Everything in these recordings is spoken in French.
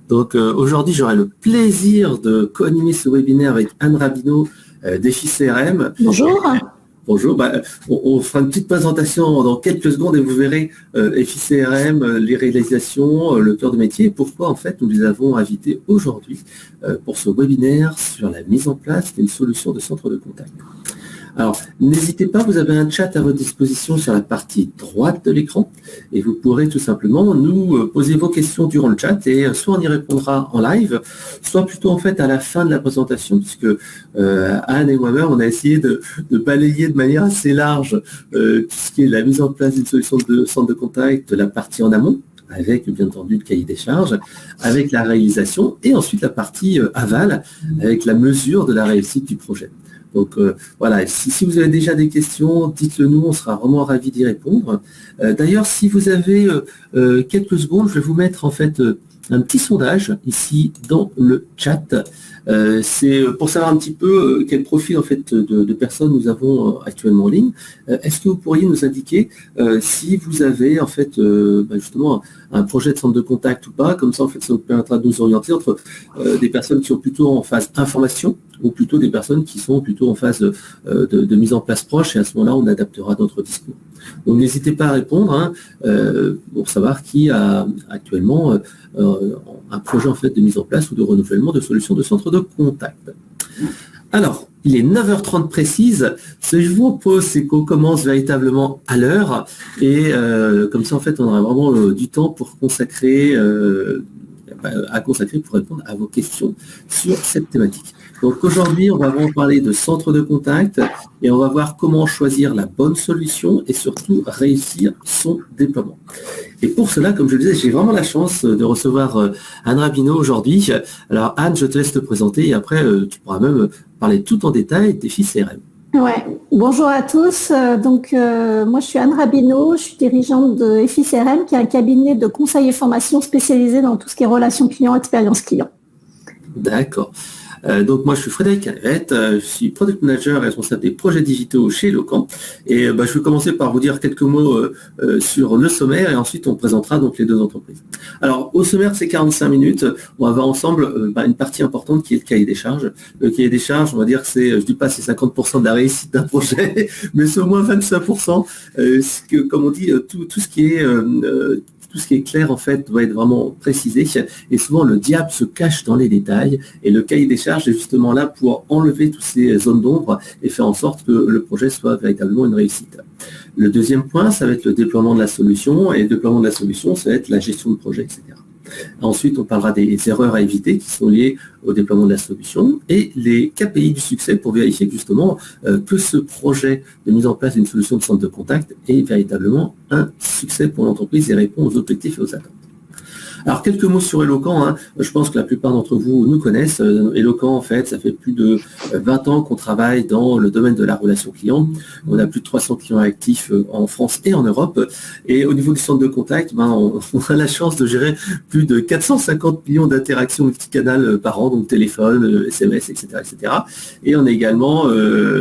Donc aujourd'hui, j'aurai le plaisir de co-animer ce webinaire avec Anne Rabineau d'EFI-CRM. Bonjour. Bonjour, on fera une petite présentation dans quelques secondes et vous verrez EFI-CRM, les réalisations, le cœur de métier et pourquoi en fait nous les avons invités aujourd'hui pour ce webinaire sur la mise en place d'une solution de centre de contact. Alors, n'hésitez pas, vous avez un chat à votre disposition sur la partie droite de l'écran et vous pourrez tout simplement nous poser vos questions durant le chat et soit on y répondra en live, soit plutôt en fait à la fin de la présentation puisque Anne et moi-même, on a essayé de balayer de manière assez large tout ce qui est la mise en place d'une solution de centre de contact, de la partie en amont, avec bien entendu le cahier des charges, avec la réalisation et ensuite la partie aval avec la mesure de la réussite du projet. Donc voilà, si vous avez déjà des questions, dites-le nous, on sera vraiment ravis d'y répondre. D'ailleurs, si vous avez quelques secondes, je vais vous mettre en fait un petit sondage ici dans le chat. C'est pour savoir un petit peu quel profil en fait de personnes nous avons actuellement en ligne. Est-ce que vous pourriez nous indiquer si vous avez en fait justement un projet de centre de contact ou pas, comme ça en fait ça nous permettra de nous orienter entre des personnes qui sont plutôt en phase information ou plutôt des personnes qui sont plutôt en phase de mise en place proche et à ce moment-là on adaptera notre discours. Donc n'hésitez pas à répondre pour savoir qui a actuellement un projet en fait de mise en place ou de renouvellement de solutions de centre de contact. Alors, il est 9h30 précise. Ce que je vous propose, c'est qu'on commence véritablement à l'heure et comme ça en fait on aura vraiment du temps pour consacrer pour répondre à vos questions sur cette thématique. Donc aujourd'hui, on va vraiment parler de centre de contact et on va voir comment choisir la bonne solution et surtout réussir son déploiement. Et pour cela, comme je le disais, j'ai vraiment la chance de recevoir Anne Rabineau aujourd'hui. Alors Anne, je te laisse te présenter et après, tu pourras même parler tout en détail d'EFI-CRM. Ouais. Bonjour à tous. Moi, je suis Anne Rabineau, je suis dirigeante de EFI-CRM, qui est un cabinet de conseil et formation spécialisé dans tout ce qui est relations clients, expérience client. D'accord. Donc moi je suis Frédéric Calvette, je suis product manager et responsable des projets digitaux chez Locan et je vais commencer par vous dire quelques mots sur le sommaire et ensuite on présentera donc les deux entreprises. Alors au sommaire c'est 45 minutes, on va voir ensemble une partie importante qui est le cahier des charges. Le cahier des charges, on va dire que c'est, je dis pas c'est 50% de la réussite d'un projet, mais c'est au moins 25%, comme on dit, tout ce qui est tout ce qui est clair, en fait, doit être vraiment précisé. Et souvent, le diable se cache dans les détails. Et le cahier des charges est justement là pour enlever toutes ces zones d'ombre et faire en sorte que le projet soit véritablement une réussite. Le deuxième point, ça va être le déploiement de la solution. Et le déploiement de la solution, ça va être la gestion de projet, etc. Ensuite, on parlera des erreurs à éviter qui sont liées au déploiement de la solution et les KPI du succès pour vérifier justement que ce projet de mise en place d'une solution de centre de contact est véritablement un succès pour l'entreprise et répond aux objectifs et aux attentes. Alors, quelques mots sur Eloquent. Je pense que la plupart d'entre vous nous connaissent. Eloquent, en fait, ça fait plus de 20 ans qu'on travaille dans le domaine de la relation client. On a plus de 300 clients actifs en France et en Europe. Et au niveau du centre de contact, on a la chance de gérer plus de 450 millions d'interactions multicanales par an, donc téléphone, SMS, etc., etc. Et on est également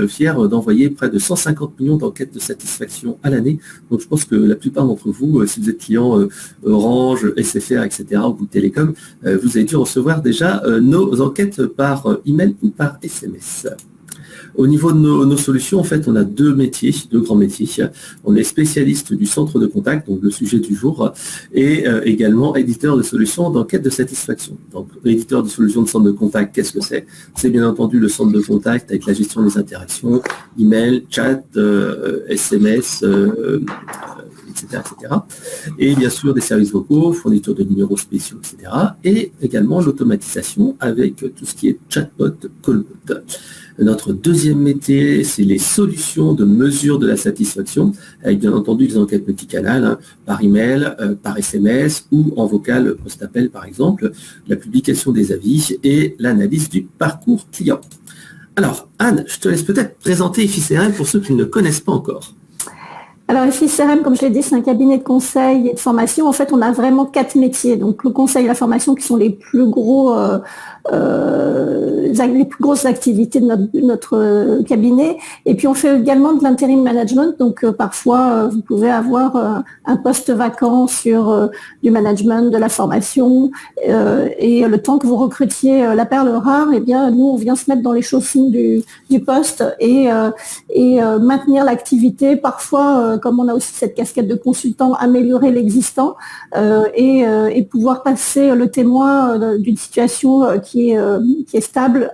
fiers d'envoyer près de 150 millions d'enquêtes de satisfaction à l'année. Donc, je pense que la plupart d'entre vous, si vous êtes client Orange, SFR, etc., ou Bouygues Télécom, vous avez dû recevoir déjà nos enquêtes par email ou par SMS. Au niveau de nos solutions, en fait, on a deux grands métiers. On est spécialiste du centre de contact, donc le sujet du jour, et également éditeur de solutions d'enquête de satisfaction. Donc, éditeur de solutions de centre de contact, qu'est-ce que c'est? C'est bien entendu le centre de contact avec la gestion des interactions, email, chat, SMS, etc., etc. Et bien sûr des services vocaux, fourniture de numéros spéciaux, etc. Et également l'automatisation avec tout ce qui est chatbot, callbot. Notre deuxième métier, c'est les solutions de mesure de la satisfaction, avec bien entendu des enquêtes multicanales, par email, par SMS ou en vocal post-appel par exemple, la publication des avis et l'analyse du parcours client. Alors Anne, je te laisse peut-être présenter EFI-CRM pour ceux qui ne le connaissent pas encore. Alors, FICRM, comme je l'ai dit, c'est un cabinet de conseil et de formation. En fait, on a vraiment 4 métiers. Donc, le conseil et la formation qui sont les plus grosses activités de notre cabinet. Et puis, on fait également de l'intérim management. Donc, parfois, vous pouvez avoir un poste vacant sur du management, de la formation. Et le temps que vous recrutiez la perle rare, eh bien, nous, on vient se mettre dans les chaussons du poste et maintenir l'activité. Parfois, comme on a aussi cette casquette de consultant, améliorer l'existant et pouvoir passer le témoin d'une situation qui est stable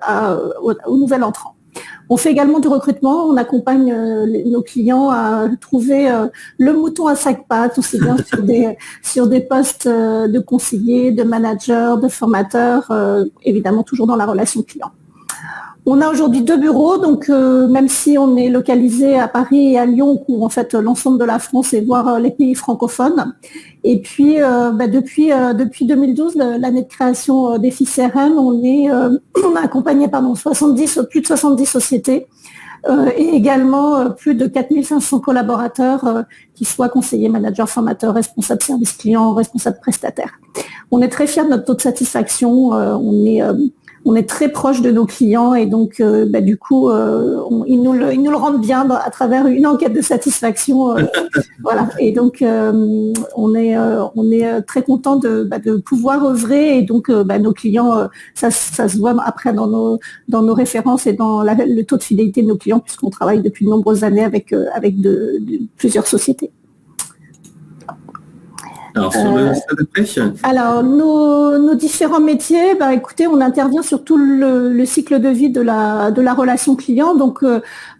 au nouvel entrant. On fait également du recrutement, on accompagne nos clients à trouver le mouton à 5 pattes, aussi bien sur des postes de conseillers, de managers, de formateurs, évidemment toujours dans la relation client. On a aujourd'hui 2 bureaux, donc même si on est localisé à Paris et à Lyon, on couvre en fait l'ensemble de la France et voire les pays francophones. Et puis depuis 2012, l'année de création des FICRM, on a accompagné plus de 70 sociétés et également plus de 4500 collaborateurs qui soient conseillers, managers, formateurs, responsables service client, responsables prestataires. On est très fiers de notre taux de satisfaction. On est très proche de nos clients et donc du coup ils nous le rendent bien à travers une enquête de satisfaction. Voilà. Et donc on est très content de pouvoir œuvrer et donc nos clients, ça se voit après dans nos références et dans le taux de fidélité de nos clients puisqu'on travaille depuis de nombreuses années avec plusieurs sociétés. Alors, sur le stade de prêche. Alors, nos différents métiers, écoutez, on intervient sur tout le cycle de vie de la relation client. Donc,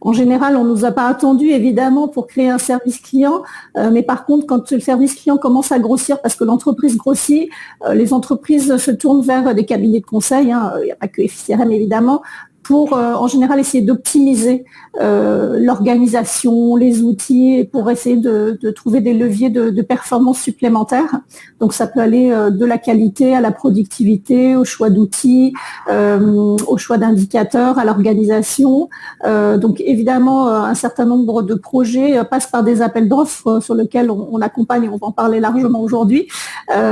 en général, on ne nous a pas attendu, évidemment, pour créer un service client. Mais par contre, quand le service client commence à grossir, parce que l'entreprise grossit, les entreprises se tournent vers des cabinets de conseil. Il n'y a pas que FICRM, évidemment, pour en général essayer d'optimiser l'organisation, les outils, pour essayer de trouver des leviers de performance supplémentaires. Donc ça peut aller de la qualité à la productivité, au choix d'outils, au choix d'indicateurs, à l'organisation. Donc évidemment, un certain nombre de projets passent par des appels d'offres sur lesquels on accompagne, et on va en parler largement aujourd'hui,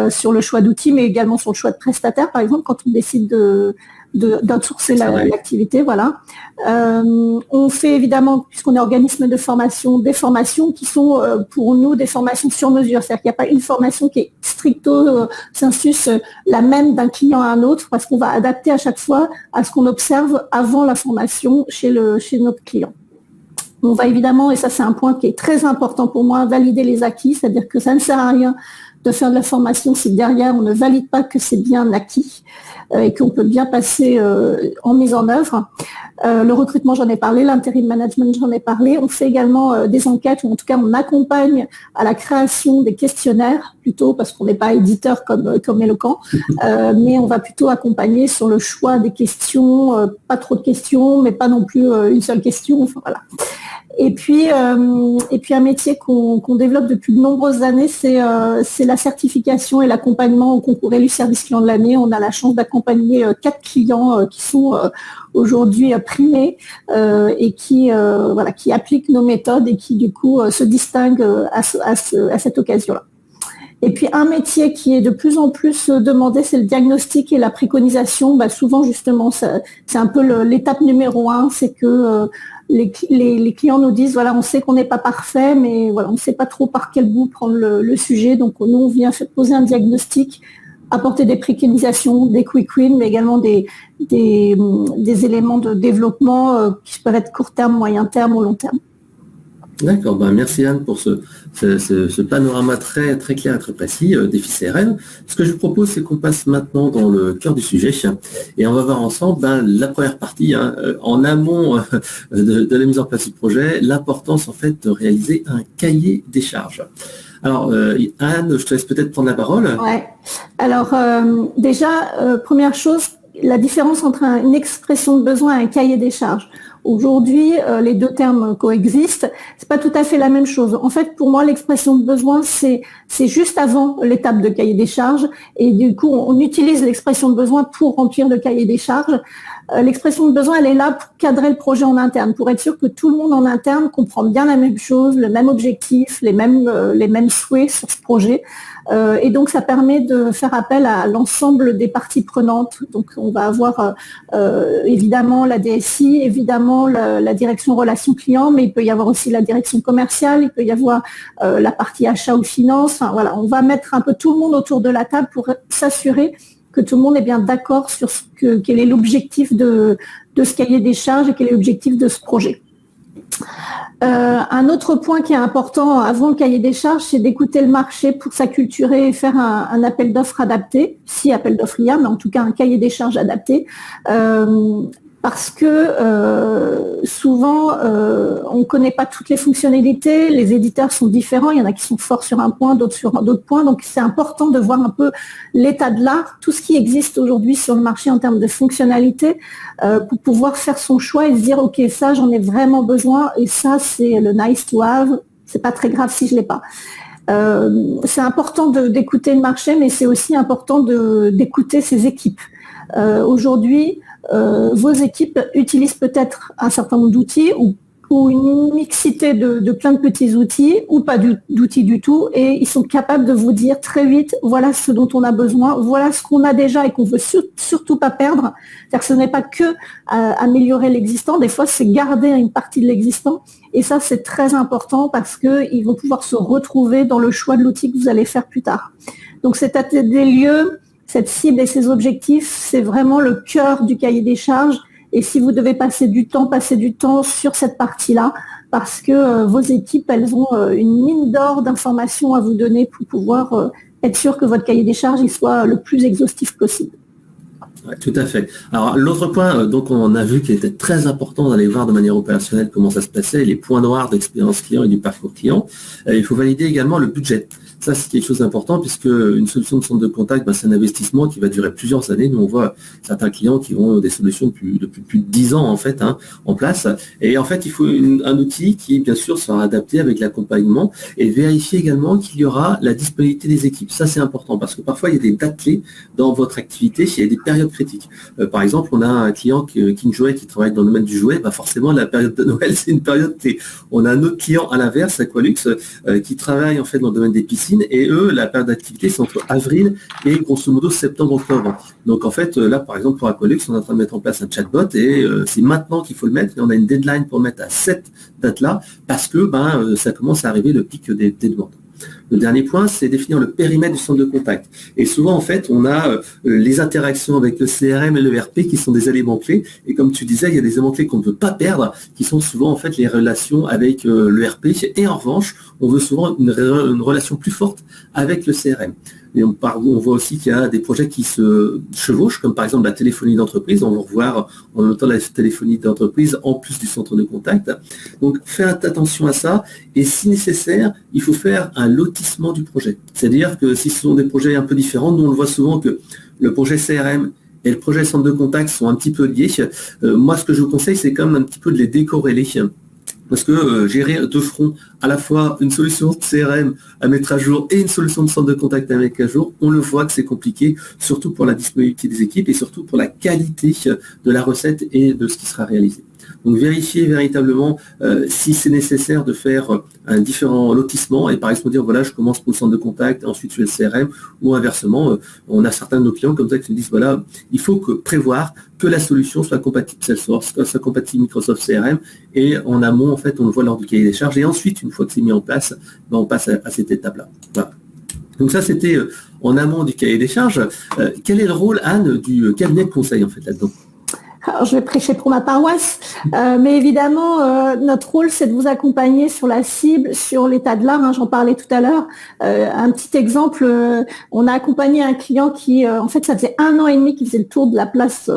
sur le choix d'outils, mais également sur le choix de prestataires, par exemple, quand on décide d'outsourcer l'activité, voilà. On fait évidemment, puisqu'on est organisme de formation, des formations qui sont pour nous des formations sur mesure, c'est-à-dire qu'il n'y a pas une formation qui est stricto sensus la même d'un client à un autre, parce qu'on va adapter à chaque fois à ce qu'on observe avant la formation chez notre client. On va évidemment, et ça c'est un point qui est très important pour moi, valider les acquis, c'est-à-dire que ça ne sert à rien de faire de la formation si derrière on ne valide pas que c'est bien acquis et qu'on peut bien passer en mise en œuvre. Le recrutement, j'en ai parlé, l'intérim management, j'en ai parlé. On fait également des enquêtes, ou en tout cas on accompagne à la création des questionnaires, plutôt parce qu'on n'est pas éditeur comme Eloquent, mais on va plutôt accompagner sur le choix des questions, pas trop de questions, mais pas non plus une seule question, enfin, voilà. Et puis un métier qu'on développe depuis de nombreuses années, c'est la certification et l'accompagnement au concours élu service client de l'année. On a la chance d'accompagner 4 clients qui sont aujourd'hui primés et qui appliquent nos méthodes et qui du coup se distinguent à cette occasion-là. Et puis un métier qui est de plus en plus demandé, c'est le diagnostic et la préconisation. Souvent justement, c'est un peu l'étape numéro 1, c'est que les clients nous disent, voilà, on sait qu'on n'est pas parfait, mais voilà, on ne sait pas trop par quel bout prendre le sujet. Donc nous, on vient poser un diagnostic, apporter des préconisations, des quick wins, mais également des éléments de développement qui peuvent être court terme, moyen terme ou long terme. D'accord, merci Anne pour ce panorama très, très clair et très précis des FICRM. Ce que je vous propose, c'est qu'on passe maintenant dans le cœur du sujet et on va voir ensemble la première partie, en amont de la mise en place du projet, l'importance en fait de réaliser un cahier des charges. Alors Anne, je te laisse peut-être prendre la parole. Ouais. Alors déjà, première chose, la différence entre une expression de besoin et un cahier des charges. Aujourd'hui, les deux termes coexistent. C'est pas tout à fait la même chose. En fait, pour moi, l'expression de besoin, c'est juste avant l'étape de cahier des charges. Et du coup, on utilise l'expression de besoin pour remplir le cahier des charges. L'expression de besoin, elle est là pour cadrer le projet en interne, pour être sûr que tout le monde en interne comprend bien la même chose, le même objectif, les mêmes souhaits sur ce projet. Et donc, ça permet de faire appel à l'ensemble des parties prenantes. Donc, on va avoir évidemment la DSI, évidemment la direction relations clients, mais il peut y avoir aussi la direction commerciale, il peut y avoir la partie achat ou finance. Enfin, voilà, on va mettre un peu tout le monde autour de la table pour s'assurer que tout le monde est bien d'accord sur quel est l'objectif de ce cahier des charges et quel est l'objectif de ce projet. Un autre point qui est important avant le cahier des charges, c'est d'écouter le marché pour s'acculturer et faire un appel d'offres adapté, si appel d'offres il y a, mais en tout cas un cahier des charges adapté. Parce que souvent, on ne connaît pas toutes les fonctionnalités, les éditeurs sont différents, il y en a qui sont forts sur un point, d'autres sur d'autres points, donc c'est important de voir un peu l'état de l'art, tout ce qui existe aujourd'hui sur le marché en termes de fonctionnalités, pour pouvoir faire son choix et se dire, ok, ça j'en ai vraiment besoin, et ça c'est le nice to have, c'est pas très grave si je l'ai pas. C'est important d'écouter le marché, mais c'est aussi important d'écouter ses équipes. Aujourd'hui, vos équipes utilisent peut-être un certain nombre d'outils ou une mixité de plein de petits outils ou pas d'outils du tout, et ils sont capables de vous dire très vite, voilà ce dont on a besoin, voilà ce qu'on a déjà et qu'on veut surtout pas perdre. C'est-à-dire que ce n'est pas que améliorer l'existant, des fois c'est garder une partie de l'existant, et ça c'est très important parce qu'ils vont pouvoir se retrouver dans le choix de l'outil que vous allez faire plus tard. Donc cet état des lieux, cette cible et ses objectifs, c'est vraiment le cœur du cahier des charges. Et si vous devez passer du temps sur cette partie-là, parce que vos équipes, elles ont une mine d'or d'informations à vous donner pour pouvoir être sûr que votre cahier des charges il soit le plus exhaustif possible. Ouais, tout à fait. Alors l'autre point, donc on a vu qu'il était très important d'aller voir de manière opérationnelle comment ça se passait, les points noirs d'expérience client et du parcours client. Il faut valider également le budget. Ça, c'est quelque chose d'important puisque une solution de centre de contact, c'est un investissement qui va durer plusieurs années. Nous, on voit certains clients qui ont des solutions depuis plus de 10 ans en fait en place. Et en fait, il faut un outil qui, bien sûr, sera adapté avec l'accompagnement et vérifier également qu'il y aura la disponibilité des équipes. Ça, c'est important parce que parfois, il y a des dates clés dans votre activité. Il y a des périodes critiques. Par exemple, on a un client King Jouet qui travaille dans le domaine du jouet. Forcément, la période de Noël, c'est une période clé. On a un autre client à l'inverse, Aqualux, qui travaille en fait dans le domaine des piscines. Et eux, la période d'activité, c'est entre avril et grosso modo septembre-octobre. Donc en fait, là par exemple pour Aqualux, on est en train de mettre en place un chatbot et c'est maintenant qu'il faut le mettre. Et on a une deadline pour le mettre à cette date-là parce que ça commence à arriver le pic des demandes. Le dernier point, c'est définir le périmètre du centre de contact. Et souvent, en fait, on a les interactions avec le CRM et le ERP qui sont des éléments clés. Et comme tu disais, il y a des éléments clés qu'on ne veut pas perdre, qui sont souvent en fait les relations avec le ERP. Et en revanche, on veut souvent une relation plus forte avec le CRM. Et on voit aussi qu'il y a des projets qui se chevauchent, comme par exemple la téléphonie d'entreprise. On va revoir en même temps la téléphonie d'entreprise en plus du centre de contact. Donc, faites attention à ça. Et si nécessaire, il faut faire un lotissement du projet. C'est-à-dire que si ce sont des projets un peu différents, nous on le voit souvent que le projet CRM et le projet centre de contact sont un petit peu liés. Moi, ce que je vous conseille, c'est quand même un petit peu de les décorréler. Parce que gérer de front à la fois une solution de CRM à mettre à jour et une solution de centre de contact à mettre à jour, on le voit que c'est compliqué, surtout pour la disponibilité des équipes et surtout pour la qualité de la recette et de ce qui sera réalisé. Donc vérifier véritablement si c'est nécessaire de faire un différent lotissement et par exemple dire voilà je commence pour le centre de contact, ensuite je fais le CRM ou inversement. On a certains de nos clients comme ça qui nous disent voilà il faut prévoir que la solution soit compatible Salesforce, soit compatible Microsoft CRM et en amont en fait on le voit lors du cahier des charges et ensuite une fois que c'est mis en place, on passe à cette étape-là. Voilà. Donc ça c'était en amont du cahier des charges. Quel est le rôle Anne du cabinet de conseil en fait là-dedans? Alors, je vais prêcher pour ma paroisse, mais évidemment, notre rôle, c'est de vous accompagner sur la cible, sur l'état de l'art, j'en parlais tout à l'heure. Un petit exemple, on a accompagné un client qui, en fait, ça faisait 1 an et demi qu'il faisait le tour de la place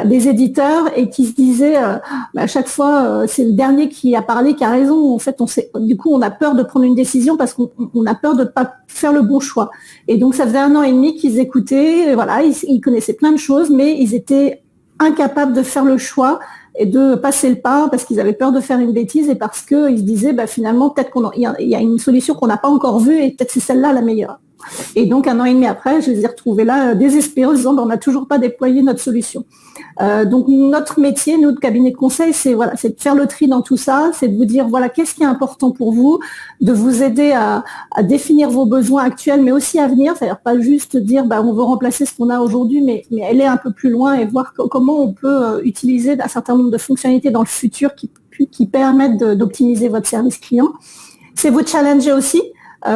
des éditeurs et qui se disait, à chaque fois, c'est le dernier qui a parlé, qui a raison. En fait, du coup, on a peur de prendre une décision parce qu'on a peur de ne pas faire le bon choix. Et donc, ça faisait 1 an et demi qu'ils écoutaient, voilà, ils connaissaient plein de choses, mais ils étaient incapables de faire le choix et de passer le pas parce qu'ils avaient peur de faire une bêtise et parce qu'ils se disaient finalement peut-être qu'il y a une solution qu'on n'a pas encore vue et peut-être c'est celle-là la meilleure. Et donc, 1 an et demi après, je les ai retrouvés là, désespérés, en disant, on n'a toujours pas déployé notre solution. Donc, notre métier, notre cabinet de conseil, c'est de faire le tri dans tout ça, c'est de vous dire, qu'est-ce qui est important pour vous, de vous aider à définir vos besoins actuels, mais aussi à venir, c'est-à-dire pas juste dire, on veut remplacer ce qu'on a aujourd'hui, mais aller un peu plus loin et voir comment on peut utiliser un certain nombre de fonctionnalités dans le futur qui permettent d'optimiser votre service client. C'est vous challenger aussi,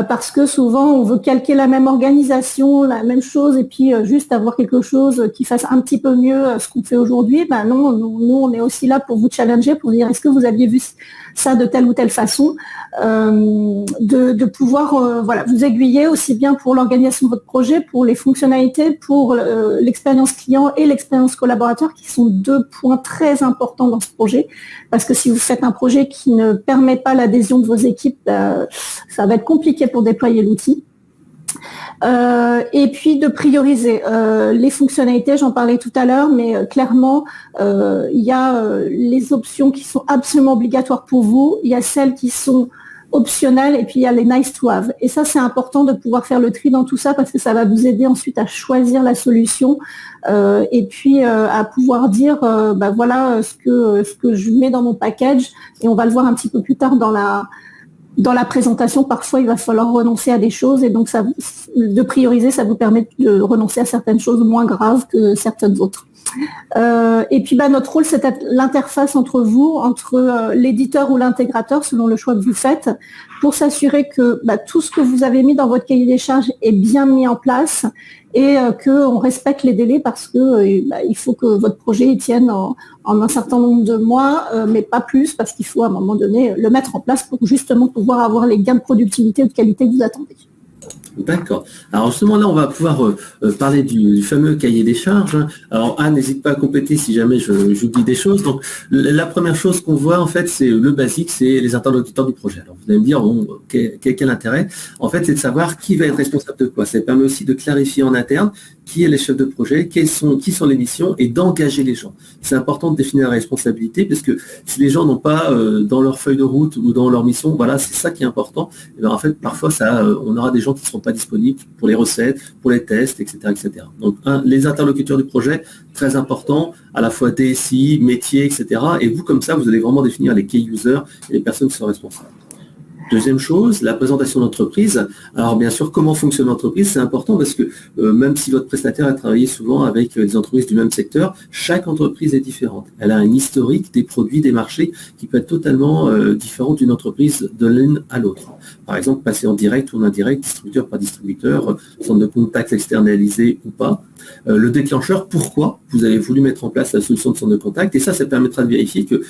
parce que souvent on veut calquer la même organisation, la même chose, et puis juste avoir quelque chose qui fasse un petit peu mieux ce qu'on fait aujourd'hui. Non, nous on est aussi là pour vous challenger, pour dire est-ce que vous aviez vu ça de telle ou telle façon, de pouvoir vous aiguiller aussi bien pour l'organisation de votre projet, pour les fonctionnalités, pour l'expérience client et l'expérience collaborateur, qui sont 2 points très importants dans ce projet, parce que si vous faites un projet qui ne permet pas l'adhésion de vos équipes, ça va être compliqué pour déployer l'outil. Et puis de prioriser les fonctionnalités, j'en parlais tout à l'heure, mais clairement, il y a les options qui sont absolument obligatoires pour vous, il y a celles qui sont optionnelles et puis il y a les nice to have. Et ça, c'est important de pouvoir faire le tri dans tout ça parce que ça va vous aider ensuite à choisir la solution et puis à pouvoir dire, voilà ce que je mets dans mon package, et on va le voir un petit peu plus tard dans la présentation. Parfois, il va falloir renoncer à des choses, et donc de prioriser, ça vous permet de renoncer à certaines choses moins graves que certaines autres. Et puis notre rôle, c'est l'interface entre vous, entre l'éditeur ou l'intégrateur, selon le choix que vous faites, pour s'assurer que tout ce que vous avez mis dans votre cahier des charges est bien mis en place et qu'on respecte les délais, parce que il faut que votre projet tienne en un certain nombre de mois, mais pas plus, parce qu'il faut à un moment donné le mettre en place pour justement pouvoir avoir les gains de productivité ou de qualité que vous attendez. D'accord. Alors justement, là, on va pouvoir parler du fameux cahier des charges. Alors Anne, n'hésite pas à compléter si jamais j'oublie des choses. Donc la première chose qu'on voit, en fait, c'est le basique, c'est les interlocuteurs du projet. Alors vous allez me dire, quel intérêt? En fait, c'est de savoir qui va être responsable de quoi. Ça permet aussi de clarifier en interne qui est les chefs de projet, qui sont les missions, et d'engager les gens. C'est important de définir la responsabilité, parce que si les gens n'ont pas dans leur feuille de route ou dans leur mission, c'est ça qui est important. Et en fait, parfois, on aura des gens qui ne seront pas disponibles pour les recettes, pour les tests, etc. etc. Donc, les interlocuteurs du projet, très important, à la fois DSI, métier, etc. Et vous, comme ça, vous allez vraiment définir les key users et les personnes qui sont responsables. Deuxième chose, la présentation d'entreprise. Alors bien sûr, comment fonctionne l'entreprise, c'est important, parce que même si votre prestataire a travaillé souvent avec des entreprises du même secteur, chaque entreprise est différente. Elle a un historique des produits, des marchés qui peut être totalement différent d'une entreprise de l'une à l'autre. Par exemple, passer en direct ou en indirect, distributeur par distributeur, centre de contact externalisé ou pas. Le déclencheur, pourquoi vous avez voulu mettre en place la solution de centre de contact, et ça permettra de vérifier que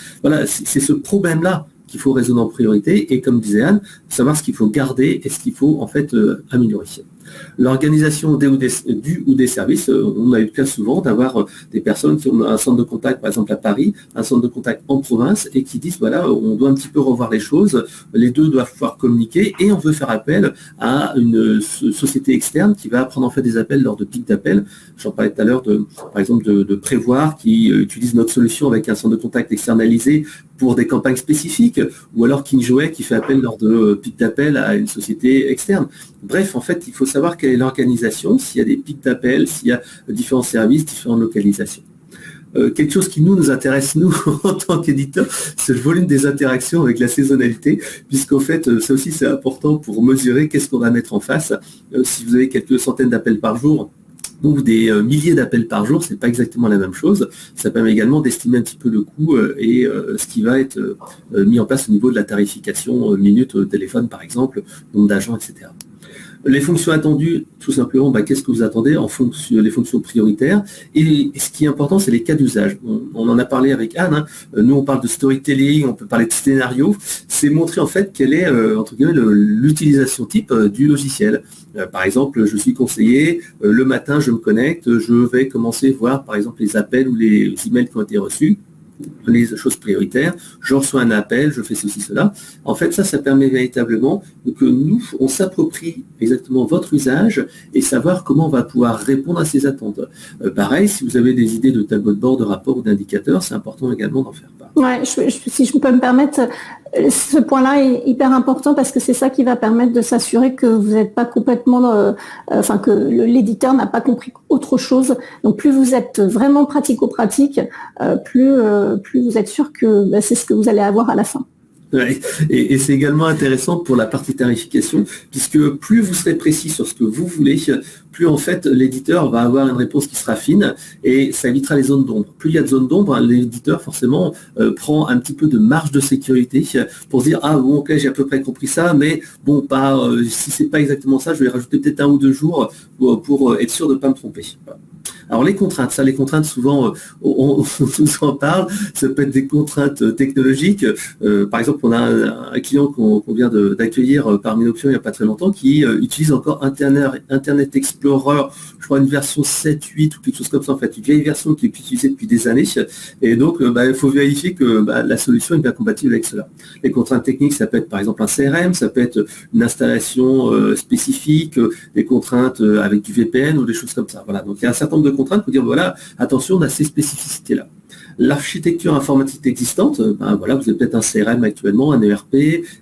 c'est ce problème-là qu'il faut résoudre en priorité, et comme disait Anne, savoir ce qu'il faut garder et ce qu'il faut en fait améliorer. L'organisation du ou des services, on a eu le cas souvent d'avoir des personnes qui ont un centre de contact, par exemple à Paris, un centre de contact en province, et qui disent, on doit un petit peu revoir les choses, les deux doivent pouvoir communiquer, et on veut faire appel à une société externe qui va prendre en fait des appels lors de pics d'appel. J'en parlais tout à l'heure, par exemple, de Prévoir, qui utilise notre solution avec un centre de contact externalisé pour des campagnes spécifiques, ou alors KingJoy qui fait appel lors de pics d'appel à une société externe. Bref, en fait, il faut savoir quelle est l'organisation, s'il y a des pics d'appel, s'il y a différents services, différentes localisations. Quelque chose qui nous intéresse, nous, en tant qu'éditeur, c'est le volume des interactions avec la saisonnalité, puisqu'en fait, ça aussi, c'est important pour mesurer qu'est-ce qu'on va mettre en face. Si vous avez quelques centaines d'appels par jour, ou des milliers d'appels par jour, c'est pas exactement la même chose. Ça permet également d'estimer un petit peu le coût et ce qui va être mis en place au niveau de la tarification minute au téléphone, par exemple, nombre d'agents, etc. Les fonctions attendues, tout simplement, qu'est-ce que vous attendez en fonction des fonctions prioritaires. Et ce qui est important, c'est les cas d'usage. On en a parlé avec Anne. Nous, on parle de storytelling, on peut parler de scénario. C'est montrer en fait quelle est, entre guillemets, l'utilisation type du logiciel. Par exemple, je suis conseiller, le matin, je me connecte, je vais commencer à voir, par exemple, les appels ou les emails qui ont été reçus. les choses prioritaires, je reçois un appel, je fais ceci, cela. En fait, ça permet véritablement que nous, on s'approprie exactement votre usage et savoir comment on va pouvoir répondre à ces attentes. Pareil, si vous avez des idées de tableau de bord, de rapport ou d'indicateurs, c'est important également d'en faire part. Ouais, si je peux me permettre, ce point-là est hyper important parce que c'est ça qui va permettre de s'assurer que vous n'êtes pas complètement, que l'éditeur n'a pas compris autre chose. Donc plus vous êtes vraiment pratico-pratique, plus vous êtes sûr que c'est ce que vous allez avoir à la fin. Ouais. Et c'est également intéressant pour la partie tarification, puisque plus vous serez précis sur ce que vous voulez, plus en fait l'éditeur va avoir une réponse qui sera fine et ça évitera les zones d'ombre. Plus il y a de zones d'ombre, l'éditeur forcément prend un petit peu de marge de sécurité pour se dire ah bon ok j'ai à peu près compris ça, mais bon pas si c'est pas exactement ça, je vais rajouter peut-être 1 ou 2 jours pour être sûr de ne pas me tromper. Voilà. Alors les contraintes, souvent on nous en parle, ça peut être des contraintes technologiques. Par exemple, on a un client qu'on vient d'accueillir par Minoption il n'y a pas très longtemps qui utilise encore Internet Explorer, je crois une version 7, 8 ou quelque chose comme ça en fait, une vieille version qui est utilisée depuis des années. Et donc il faut vérifier que la solution est bien compatible avec cela. Les contraintes techniques, ça peut être par exemple un CRM, ça peut être une installation spécifique, des contraintes avec du VPN ou des choses comme ça. Voilà, donc il y a un certain nombre de contraintes pour dire voilà, attention, on a ces spécificités-là. L'architecture informatique existante, voilà, vous avez peut-être un CRM actuellement, un ERP,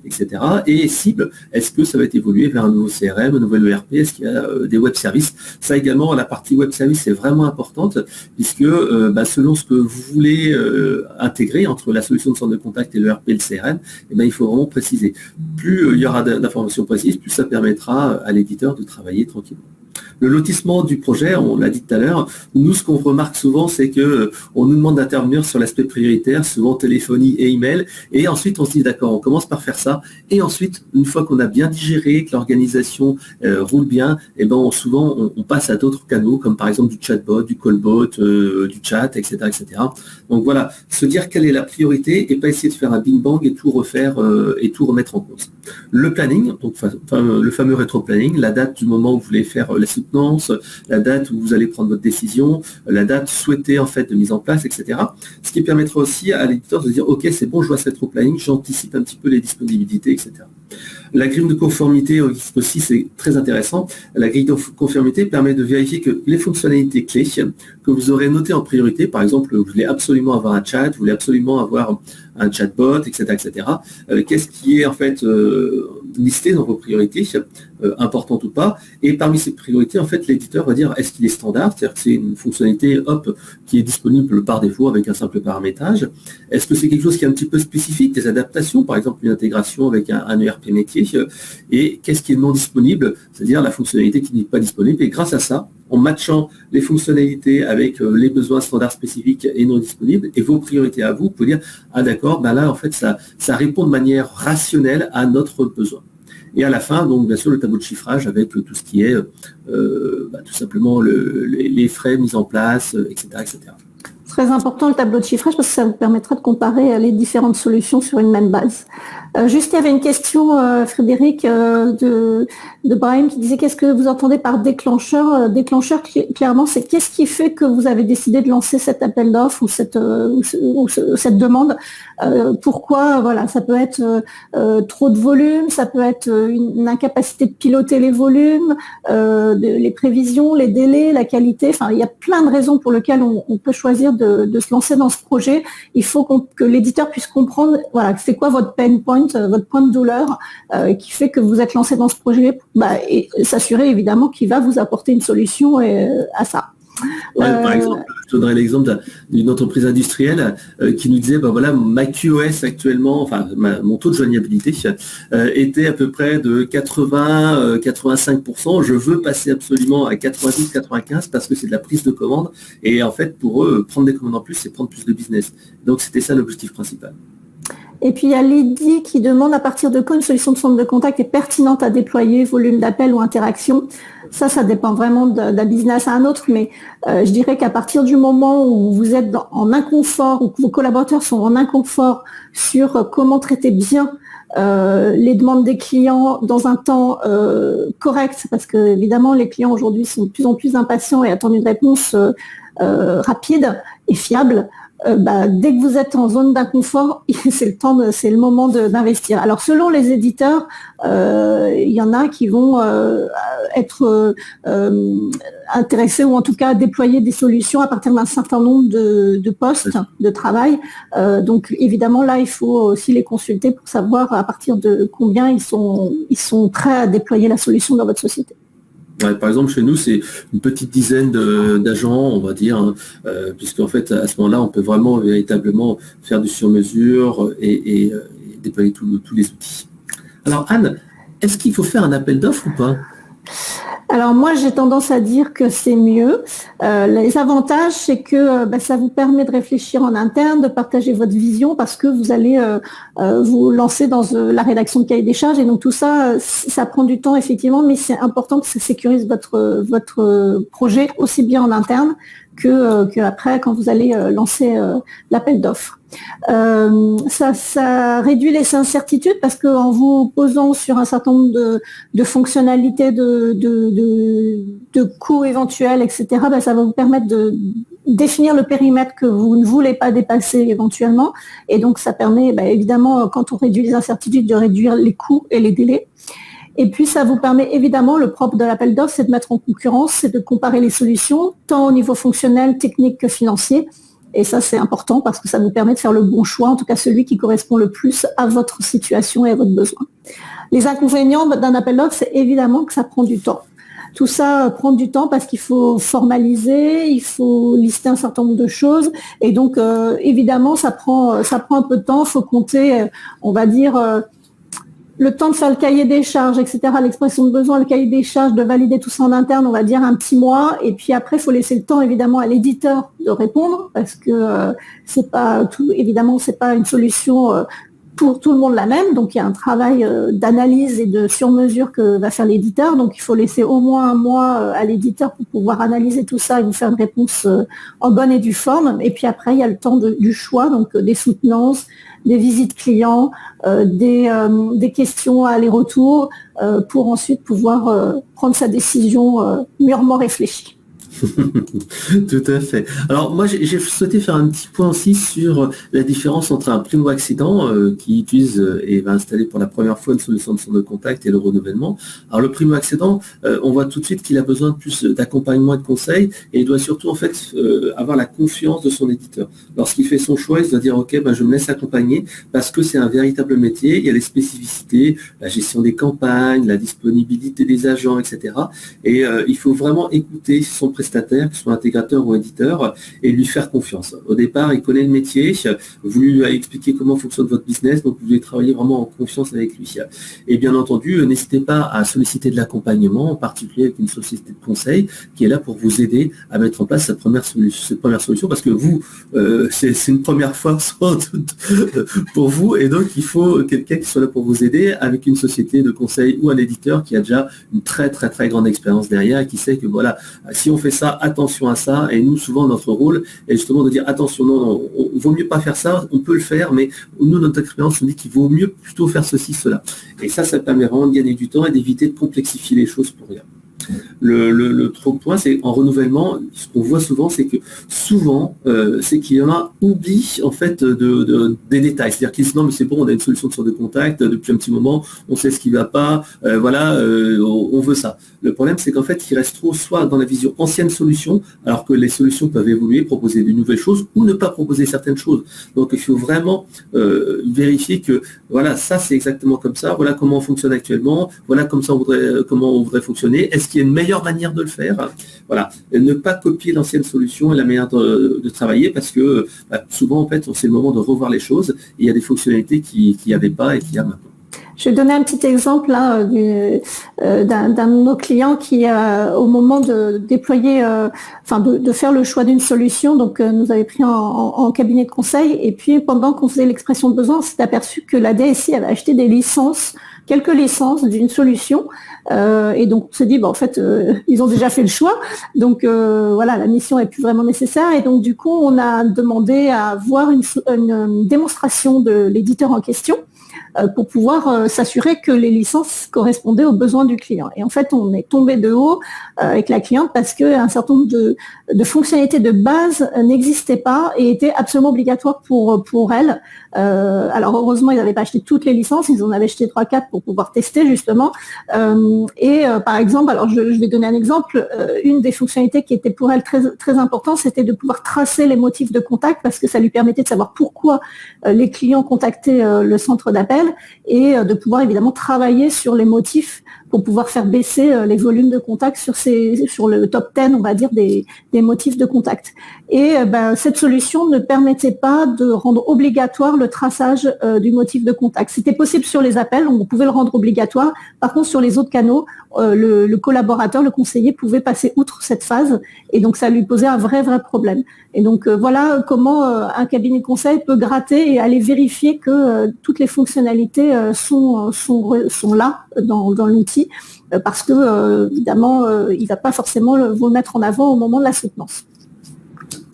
etc. Et cible, est-ce que ça va être évolué vers un nouveau CRM, un nouvel ERP, est-ce qu'il y a des web services? Ça également, la partie web service est vraiment importante, puisque selon ce que vous voulez intégrer entre la solution de centre de contact et l'ERP et le CRM, il faut vraiment préciser. Plus il y aura d'informations précises, plus ça permettra à l'éditeur de travailler tranquillement. Le lotissement du projet, on l'a dit tout à l'heure, nous ce qu'on remarque souvent c'est qu'on nous demande d'intervenir sur l'aspect prioritaire, souvent téléphonie et email, et ensuite on se dit d'accord, on commence par faire ça, et ensuite une fois qu'on a bien digéré, que l'organisation roule bien, souvent on passe à d'autres canaux comme par exemple du chatbot, du callbot, du chat, etc., etc. Donc voilà, se dire quelle est la priorité et pas essayer de faire un bing bang et tout refaire et tout remettre en cause. Le planning, donc le fameux rétro-planning, la date du moment où vous voulez faire la soutenance, la date où vous allez prendre votre décision, la date souhaitée en fait de mise en place, etc. Ce qui permettra aussi à l'éditeur de dire ok c'est bon, je vois ce rétro-planning, j'anticipe un petit peu les disponibilités, etc. La grille de conformité aussi, c'est très intéressant. La grille de conformité permet de vérifier que les fonctionnalités clés que vous aurez notées en priorité, par exemple, vous voulez absolument avoir un chat, vous voulez absolument avoir un chatbot, etc., etc. Qu'est-ce qui est en fait listé dans vos priorités, importantes ou pas. Et parmi ces priorités, en fait, l'éditeur va dire est-ce qu'il est standard, c'est-à-dire que c'est une fonctionnalité qui est disponible par défaut avec un simple paramétrage. Est-ce que c'est quelque chose qui est un petit peu spécifique, des adaptations, par exemple une intégration avec un ERP métier, et qu'est-ce qui est non disponible, c'est-à-dire la fonctionnalité qui n'est pas disponible. Et grâce à ça, en matchant les fonctionnalités avec les besoins standards spécifiques et non disponibles et vos priorités à vous, vous pouvez dire ah d'accord, là en fait ça répond de manière rationnelle à notre besoin. Et à la fin, donc bien sûr le tableau de chiffrage avec tout ce qui est tout simplement les frais mis en place, etc., etc. Très important le tableau de chiffrage parce que ça vous permettra de comparer les différentes solutions sur une même base. Juste, il y avait une question, Frédéric, de Brahim qui disait qu'est-ce que vous entendez par déclencheur? Déclencheur, clairement, c'est qu'est-ce qui fait que vous avez décidé de lancer cet appel d'offres ou cette demande? Pourquoi? Voilà, ça peut être trop de volume, ça peut être une incapacité de piloter les volumes, les prévisions, les délais, la qualité. Enfin, il y a plein de raisons pour lesquelles on peut choisir de se lancer dans ce projet. Il faut que l'éditeur puisse comprendre, voilà, c'est quoi votre pain point, votre point de douleur qui fait que vous êtes lancé dans ce projet et s'assurer évidemment qu'il va vous apporter une solution à ça. Par exemple, je donnerais l'exemple d'une entreprise industrielle qui nous disait, ma QoS actuellement, enfin mon taux de joignabilité était à peu près de 80-85%. Je veux passer absolument à 90-95 parce que c'est de la prise de commande. Et en fait, pour eux, prendre des commandes en plus, c'est prendre plus de business. Donc c'était ça l'objectif principal. Et puis il y a Lydie qui demande à partir de quand une solution de centre de contact est pertinente à déployer, volume d'appel ou interaction. Ça dépend vraiment d'un business à un autre, mais je dirais qu'à partir du moment où vous êtes en inconfort, ou que vos collaborateurs sont en inconfort sur comment traiter bien les demandes des clients dans un temps correct, parce que évidemment les clients aujourd'hui sont de plus en plus impatients et attendent une réponse rapide et fiable, dès que vous êtes en zone d'inconfort, c'est le moment d'investir. Alors selon les éditeurs, il y en a qui vont être intéressés ou en tout cas déployer des solutions à partir d'un certain nombre de postes de travail. Donc évidemment là, il faut aussi les consulter pour savoir à partir de combien ils sont prêts à déployer la solution dans votre société. Ouais, par exemple, chez nous, c'est une petite dizaine d'agents, on va dire, hein, puisqu'en fait, à ce moment-là, on peut vraiment, véritablement faire du sur-mesure et déployer tous les outils. Alors, Anne, est-ce qu'il faut faire un appel d'offres ou pas ? Alors moi, j'ai tendance à dire que c'est mieux. Les avantages, c'est que ça vous permet de réfléchir en interne, de partager votre vision parce que vous allez vous lancer dans la rédaction de cahier des charges. Et donc tout ça, ça prend du temps effectivement, mais c'est important que ça sécurise votre projet aussi bien en interne que après quand vous allez lancer l'appel d'offres. Ça réduit les incertitudes parce qu'en vous posant sur un certain nombre de fonctionnalités, de coûts éventuels, etc., ça va vous permettre de définir le périmètre que vous ne voulez pas dépasser éventuellement. Et donc, ça permet évidemment, quand on réduit les incertitudes, de réduire les coûts et les délais. Et puis, ça vous permet évidemment, le propre de l'appel d'offres, c'est de mettre en concurrence, c'est de comparer les solutions, tant au niveau fonctionnel, technique que financier. Et ça, c'est important parce que ça vous permet de faire le bon choix, en tout cas celui qui correspond le plus à votre situation et à votre besoin. Les inconvénients d'un appel d'offres, c'est évidemment que ça prend du temps. Tout ça prend du temps parce qu'il faut formaliser, il faut lister un certain nombre de choses. Et donc, évidemment, ça prend un peu de temps. Il faut compter, on va dire, le temps de faire le cahier des charges, etc., l'expression de besoin, le cahier des charges, de valider tout ça en interne, on va dire un petit mois. Et puis après, il faut laisser le temps, évidemment, à l'éditeur de répondre parce que c'est pas une solution pour tout le monde la même. Donc, il y a un travail d'analyse et de sur-mesure que va faire l'éditeur. Donc, il faut laisser au moins un mois à l'éditeur pour pouvoir analyser tout ça et vous faire une réponse en bonne et due forme. Et puis après, il y a le temps du choix, donc des soutenances, des visites clients, des questions aller-retour pour ensuite pouvoir prendre sa décision mûrement réfléchie. Tout à fait. Alors moi j'ai souhaité faire un petit point aussi sur la différence entre un primo-accédant qui utilise et va installer pour la première fois une solution de centre de contact et le renouvellement. Alors le primo-accédant, on voit tout de suite qu'il a besoin de plus d'accompagnement et de conseils et il doit surtout en fait avoir la confiance de son éditeur. Lorsqu'il fait son choix, il doit dire ok, je me laisse accompagner parce que c'est un véritable métier, il y a les spécificités, la gestion des campagnes, la disponibilité des agents, etc. Et il faut vraiment écouter son prestataire, que ce soit intégrateur ou éditeur, et lui faire confiance. Au départ, il connaît le métier, vous lui expliquez comment fonctionne votre business, donc vous devez travailler vraiment en confiance avec lui. Et bien entendu, n'hésitez pas à solliciter de l'accompagnement, en particulier avec une société de conseil qui est là pour vous aider à mettre en place cette première solution, parce que vous, c'est une première fois sans doute pour vous, et donc il faut quelqu'un qui soit là pour vous aider avec une société de conseil ou un éditeur qui a déjà une très très très grande expérience derrière et qui sait que voilà, si on fait ça, attention à ça, et nous souvent notre rôle est justement de dire attention, non, vaut mieux pas faire ça, on peut le faire, mais nous notre expérience nous dit qu'il vaut mieux plutôt faire ceci, cela. Et ça permet vraiment de gagner du temps et d'éviter de complexifier les choses pour rien. Le trop point, c'est en renouvellement, ce qu'on voit souvent, c'est que souvent, c'est qu'il y en a oubli en fait des détails. C'est-à-dire qu'ils disent non mais c'est bon, on a une solution de centre de contact depuis un petit moment, on sait ce qui ne va pas, on veut ça. Le problème, c'est qu'en fait, il reste trop soit dans la vision ancienne solution, alors que les solutions peuvent évoluer, proposer de nouvelles choses ou ne pas proposer certaines choses. Donc il faut vraiment vérifier que voilà, ça c'est exactement comme ça, voilà comment on fonctionne actuellement, voilà comme ça comment on voudrait fonctionner. Est-ce qu'il y a une meilleure manière de le faire? Voilà, et ne pas copier l'ancienne solution et la manière de travailler parce que souvent en fait c'est le moment de revoir les choses et il y a des fonctionnalités qu'il n'y avait pas et qu'il y a maintenant. Je vais donner un petit exemple là d'un de nos clients qui, au moment de déployer, de faire le choix d'une solution, donc nous avait pris en cabinet de conseil, et puis pendant qu'on faisait l'expression de besoin, on s'est aperçu que la DSI avait acheté quelques licences d'une solution, Et donc, on s'est dit, en fait, ils ont déjà fait le choix. Donc, voilà, la mission est plus vraiment nécessaire. Et donc, du coup, on a demandé à voir une démonstration de l'éditeur en question pour pouvoir s'assurer que les licences correspondaient aux besoins du client. Et en fait, on est tombé de haut avec la cliente parce qu'un certain nombre de fonctionnalités de base n'existaient pas et étaient absolument obligatoires pour elle. Alors heureusement, ils n'avaient pas acheté toutes les licences, ils en avaient acheté 3-4 pour pouvoir tester justement. Par exemple, alors je vais donner un exemple, une des fonctionnalités qui était pour elle très, très importante, c'était de pouvoir tracer les motifs de contact parce que ça lui permettait de savoir pourquoi les clients contactaient le centre d'appel et de pouvoir évidemment travailler sur les motifs pour pouvoir faire baisser les volumes de contact sur le top 10, on va dire, des motifs de contact. Et cette solution ne permettait pas de rendre obligatoire le traçage du motif de contact. C'était possible sur les appels, on pouvait le rendre obligatoire. Par contre, sur les autres canaux, le collaborateur, le conseiller pouvait passer outre cette phase et donc ça lui posait un vrai problème. Et donc voilà comment un cabinet de conseil peut gratter et aller vérifier que toutes les fonctionnalités sont là dans l'outil parce que évidemment il ne va pas forcément vous le mettre en avant au moment de la soutenance.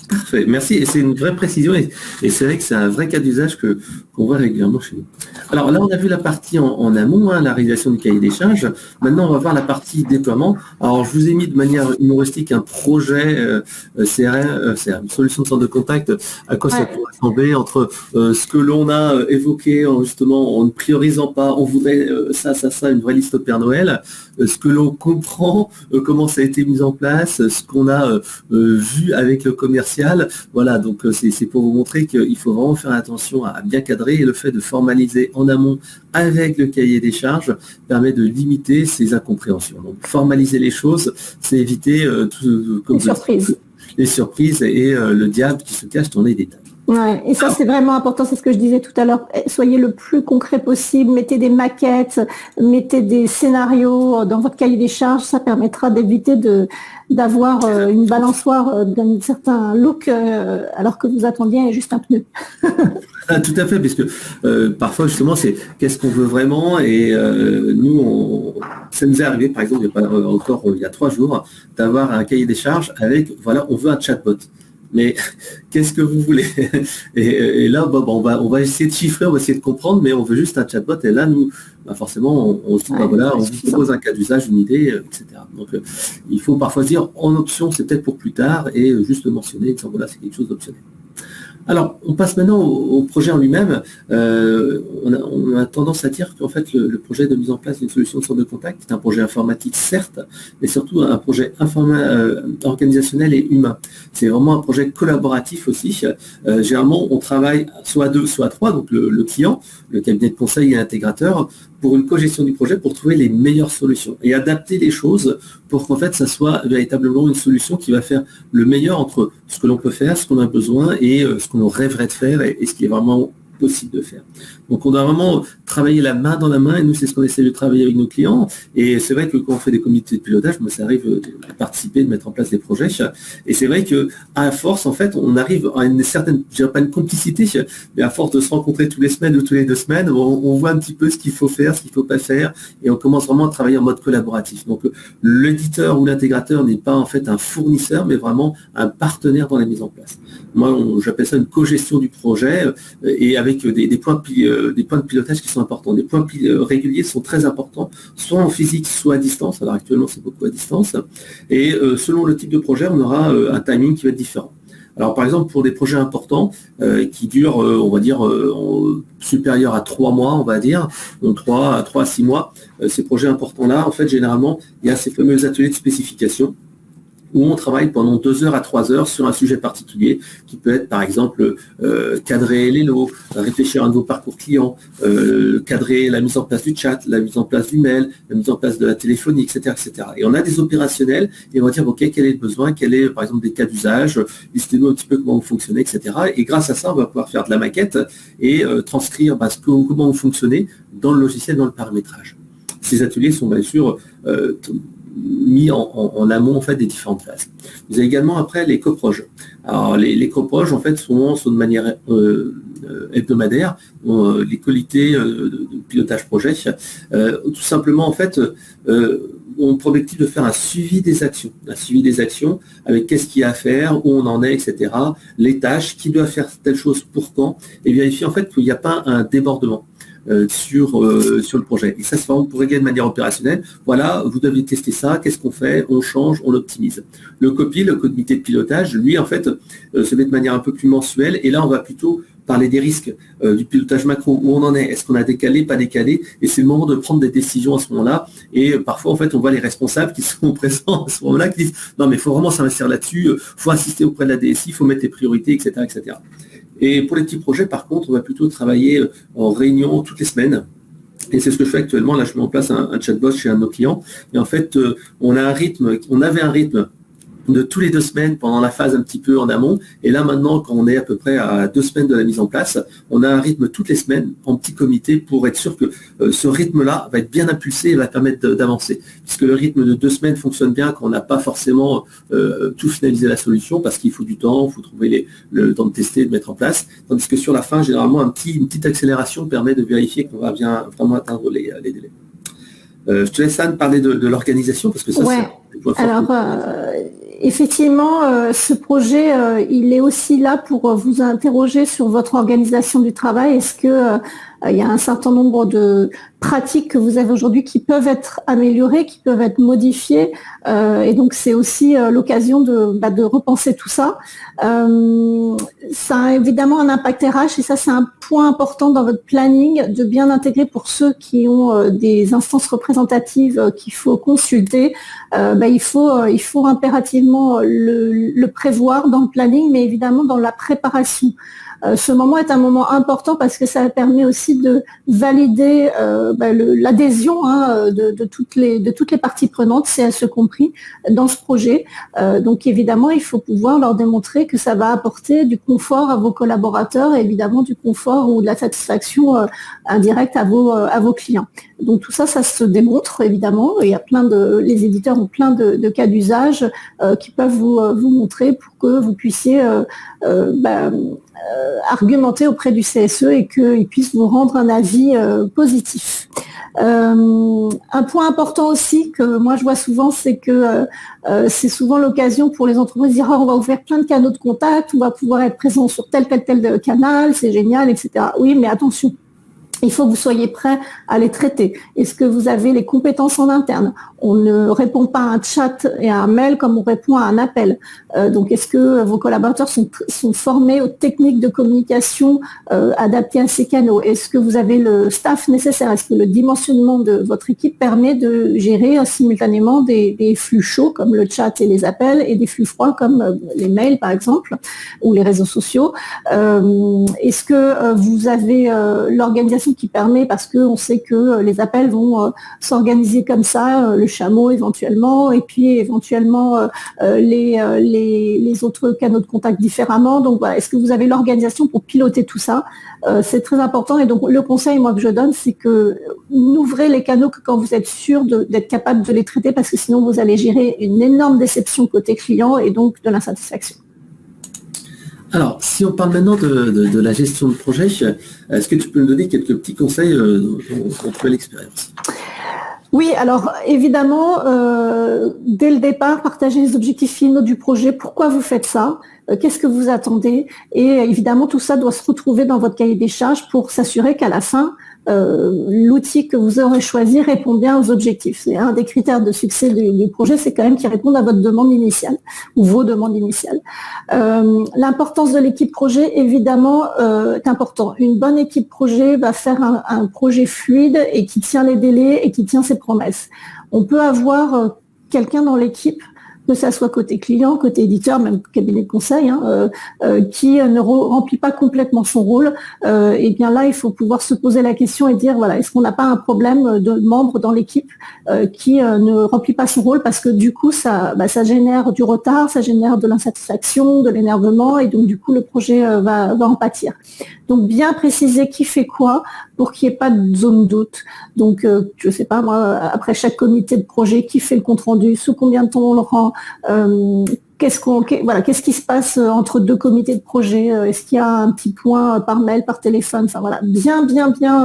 Parfait, merci. Et c'est une vraie précision et c'est vrai que c'est un vrai cas d'usage qu'on voit régulièrement chez nous. Alors là, on a vu la partie en amont, la réalisation du cahier des charges. Maintenant, on va voir la partie déploiement. Alors, je vous ai mis de manière humoristique un projet CRM, solution de centre de contact, à quoi ça pourrait ressembler entre ce que l'on a évoqué justement en ne priorisant pas, on voudrait ça, une vraie liste au Père Noël, ce que l'on comprend, comment ça a été mis en place, ce qu'on a vu avec le commercial. Voilà, donc c'est pour vous montrer qu'il faut vraiment faire attention à bien cadrer et le fait de formaliser en amont avec le cahier des charges permet de limiter ces incompréhensions. Donc formaliser les choses, c'est éviter les surprises et le diable qui se cache dans les détails. Ouais, et ça c'est vraiment important, c'est ce que je disais tout à l'heure. Soyez le plus concret possible, mettez des maquettes, mettez des scénarios dans votre cahier des charges, ça permettra d'éviter d'avoir une balançoire d'un certain look alors que vous attendiez juste un pneu. Tout à fait, puisque parfois justement c'est qu'est-ce qu'on veut vraiment et nous ça nous est arrivé par exemple il y a 3 jours d'avoir un cahier des charges avec voilà on veut un chatbot. Mais qu'est-ce que vous voulez? Et là, on va essayer de chiffrer, on va essayer de comprendre, mais on veut juste un chatbot. Et là, nous, forcément, on se dit, voilà, on vous propose un cas d'usage, une idée, etc. Donc, il faut parfois dire, en option, c'est peut-être pour plus tard, et juste le mentionner, disant, voilà, c'est quelque chose d'optionnel. Alors, on passe maintenant au projet en lui-même. On a tendance à dire qu'en fait, le projet de mise en place d'une solution de centre de contact est un projet informatique, certes, mais surtout un projet organisationnel et humain. C'est vraiment un projet collaboratif aussi. Généralement, on travaille soit à 2, soit à 3, donc le client, le cabinet de conseil et l'intégrateur, pour une cogestion du projet, pour trouver les meilleures solutions et adapter les choses pour qu'en fait, ça soit véritablement une solution qui va faire le meilleur entre ce que l'on peut faire, ce qu'on a besoin et ce qu'on rêverait de faire et ce qui est vraiment possible de faire. Donc on doit vraiment travailler la main dans la main et nous c'est ce qu'on essaie de travailler avec nos clients et c'est vrai que quand on fait des comités de pilotage, moi ça arrive de participer, de mettre en place des projets et c'est vrai que à force en fait on arrive à une certaine, je dirais pas une complicité, mais à force de se rencontrer tous les semaines ou tous les 2 semaines, on voit un petit peu ce qu'il faut faire, ce qu'il ne faut pas faire et on commence vraiment à travailler en mode collaboratif. Donc l'éditeur ou l'intégrateur n'est pas en fait un fournisseur mais vraiment un partenaire dans la mise en place. Moi j'appelle ça une co-gestion du projet et avec des points de pilotage qui sont importants. Des points réguliers sont très importants, soit en physique, soit à distance. Alors actuellement, c'est beaucoup à distance. Et selon le type de projet, on aura un timing qui va être différent. Alors par exemple, pour des projets importants qui durent, on va dire, supérieurs à 3 mois, on va dire, donc 3 à 6 mois, ces projets importants-là, en fait, généralement, il y a ces fameux ateliers de spécification où on travaille pendant 2 heures à 3 heures sur un sujet particulier, qui peut être par exemple cadrer les lots, réfléchir à un nouveau parcours client, cadrer la mise en place du chat, la mise en place du mail, la mise en place de la téléphonie, etc., etc. Et on a des opérationnels et on va dire, OK, quel est le besoin, quel est par exemple des cas d'usage, listez-nous un petit peu comment vous fonctionnez, etc. Et grâce à ça, on va pouvoir faire de la maquette et transcrire comment vous fonctionnez dans le logiciel, dans le paramétrage. Ces ateliers sont bien sûr mis en amont en fait des différentes phases. Vous avez également après les coproges. Alors les coproges en fait souvent sont de manière hebdomadaire, les comités de pilotage projet, tout simplement en fait ont pour objectif de faire un suivi des actions avec qu'est-ce qu'il y a à faire, où on en est, etc. Les tâches, qui doit faire telle chose pour quand, et vérifier en fait qu'il n'y a pas un débordement sur le projet. Et ça, c'est vraiment pour régler de manière opérationnelle. Voilà, vous devez tester ça, qu'est-ce qu'on fait, on change, on optimise. Le COPI, le comité de pilotage, lui, en fait, se met de manière un peu plus mensuelle, et là, on va plutôt parler des risques du pilotage macro, où on en est, est-ce qu'on a décalé, pas décalé, et c'est le moment de prendre des décisions à ce moment-là, et parfois en fait on voit les responsables qui sont présents à ce moment-là, qui disent non mais il faut vraiment s'investir là-dessus, il faut insister auprès de la DSI, il faut mettre les priorités, etc., etc. Et pour les petits projets par contre, on va plutôt travailler en réunion toutes les semaines. Et c'est ce que je fais actuellement. Là, je mets en place un chatbot chez un de nos clients. Et en fait, on avait un rythme de tous les 2 semaines pendant la phase un petit peu en amont. Et là, maintenant, quand on est à peu près à 2 semaines de la mise en place, on a un rythme toutes les semaines en petit comité pour être sûr que ce rythme-là va être bien impulsé et va permettre d'avancer. Puisque le rythme de 2 semaines fonctionne bien quand on n'a pas forcément tout finalisé la solution parce qu'il faut du temps, il faut trouver le temps de tester, de mettre en place. Tandis que sur la fin, généralement, une petite accélération permet de vérifier qu'on va bien vraiment atteindre les délais. Je te laisse, Anne, parler de l'organisation parce que ça, c'est un point fort. Effectivement, ce projet, il est aussi là pour vous interroger sur votre organisation du travail. Est-ce que il y a un certain nombre de pratiques que vous avez aujourd'hui qui peuvent être améliorées, qui peuvent être modifiées, et donc c'est aussi l'occasion de repenser tout ça. Ça a évidemment un impact RH et ça c'est un point important dans votre planning de bien intégrer pour ceux qui ont des instances représentatives qu'il faut consulter. Il faut impérativement le prévoir dans le planning, mais évidemment dans la préparation. Ce moment est un moment important parce que ça permet aussi de valider l'adhésion de toutes les parties prenantes, CSE compris, dans ce projet. Donc évidemment, il faut pouvoir leur démontrer que ça va apporter du confort à vos collaborateurs et évidemment du confort ou de la satisfaction indirecte à vos clients. Donc tout ça, ça se démontre évidemment. Il y a les éditeurs ont plein de cas d'usage qui peuvent vous montrer pour que vous puissiez argumenter auprès du CSE et qu'il puisse vous rendre un avis positif. Un point important aussi que moi je vois souvent, c'est que c'est souvent l'occasion pour les entreprises de dire on va ouvrir plein de canaux de contact, on va pouvoir être présent sur tel canal, c'est génial, etc. Oui, mais attention. Il faut que vous soyez prêt à les traiter. Est-ce que vous avez les compétences en interne? On ne répond pas à un chat et à un mail comme on répond à un appel. Donc, est-ce que vos collaborateurs sont formés aux techniques de communication adaptées à ces canaux? Est-ce que vous avez le staff nécessaire? Est-ce que le dimensionnement de votre équipe permet de gérer simultanément des flux chauds comme le chat et les appels et des flux froids comme les mails, par exemple, ou les réseaux sociaux? Est-ce que vous avez l'organisation qui permet, parce qu'on sait que les appels vont s'organiser comme ça, le chameau éventuellement, et puis éventuellement les autres canaux de contact différemment. Donc voilà, est-ce que vous avez l'organisation pour piloter tout ça? C'est très important. Et donc le conseil, moi, que je donne, c'est que n'ouvrez les canaux que quand vous êtes sûr d'être capable de les traiter, parce que sinon vous allez gérer une énorme déception côté client et donc de l'insatisfaction. Alors, si on parle maintenant de la gestion de projet, est-ce que tu peux nous donner quelques petits conseils dont tu as l'expérience? Oui, alors évidemment, dès le départ, partagez les objectifs finaux du projet. Pourquoi vous faites ça? Qu'est-ce que vous attendez? Et évidemment, tout ça doit se retrouver dans votre cahier des charges pour s'assurer qu'à la fin, l'outil que vous aurez choisi répond bien aux objectifs. C'est un des critères de succès du projet, c'est quand même qu'il réponde à votre demande initiale ou vos demandes initiales. L'importance de l'équipe projet, évidemment, est important. Une bonne équipe projet va faire un projet fluide et qui tient les délais et qui tient ses promesses. On peut avoir quelqu'un dans l'équipe, que ça soit côté client, côté éditeur, même cabinet de conseil, qui ne remplit pas complètement son rôle, et bien là, il faut pouvoir se poser la question et dire, voilà, est-ce qu'on n'a pas un problème de membre dans l'équipe qui ne remplit pas son rôle, parce que du coup, ça génère du retard, ça génère de l'insatisfaction, de l'énervement, et donc du coup, le projet va en pâtir. Donc, bien préciser qui fait quoi, pour qu'il n'y ait pas de zone de doute. Donc, je ne sais pas, moi, après chaque comité de projet, qui fait le compte-rendu, sous combien de temps on le rend, qu'est-ce qui se passe entre deux comités de projet, est-ce qu'il y a un petit point par mail, par téléphone, enfin voilà, bien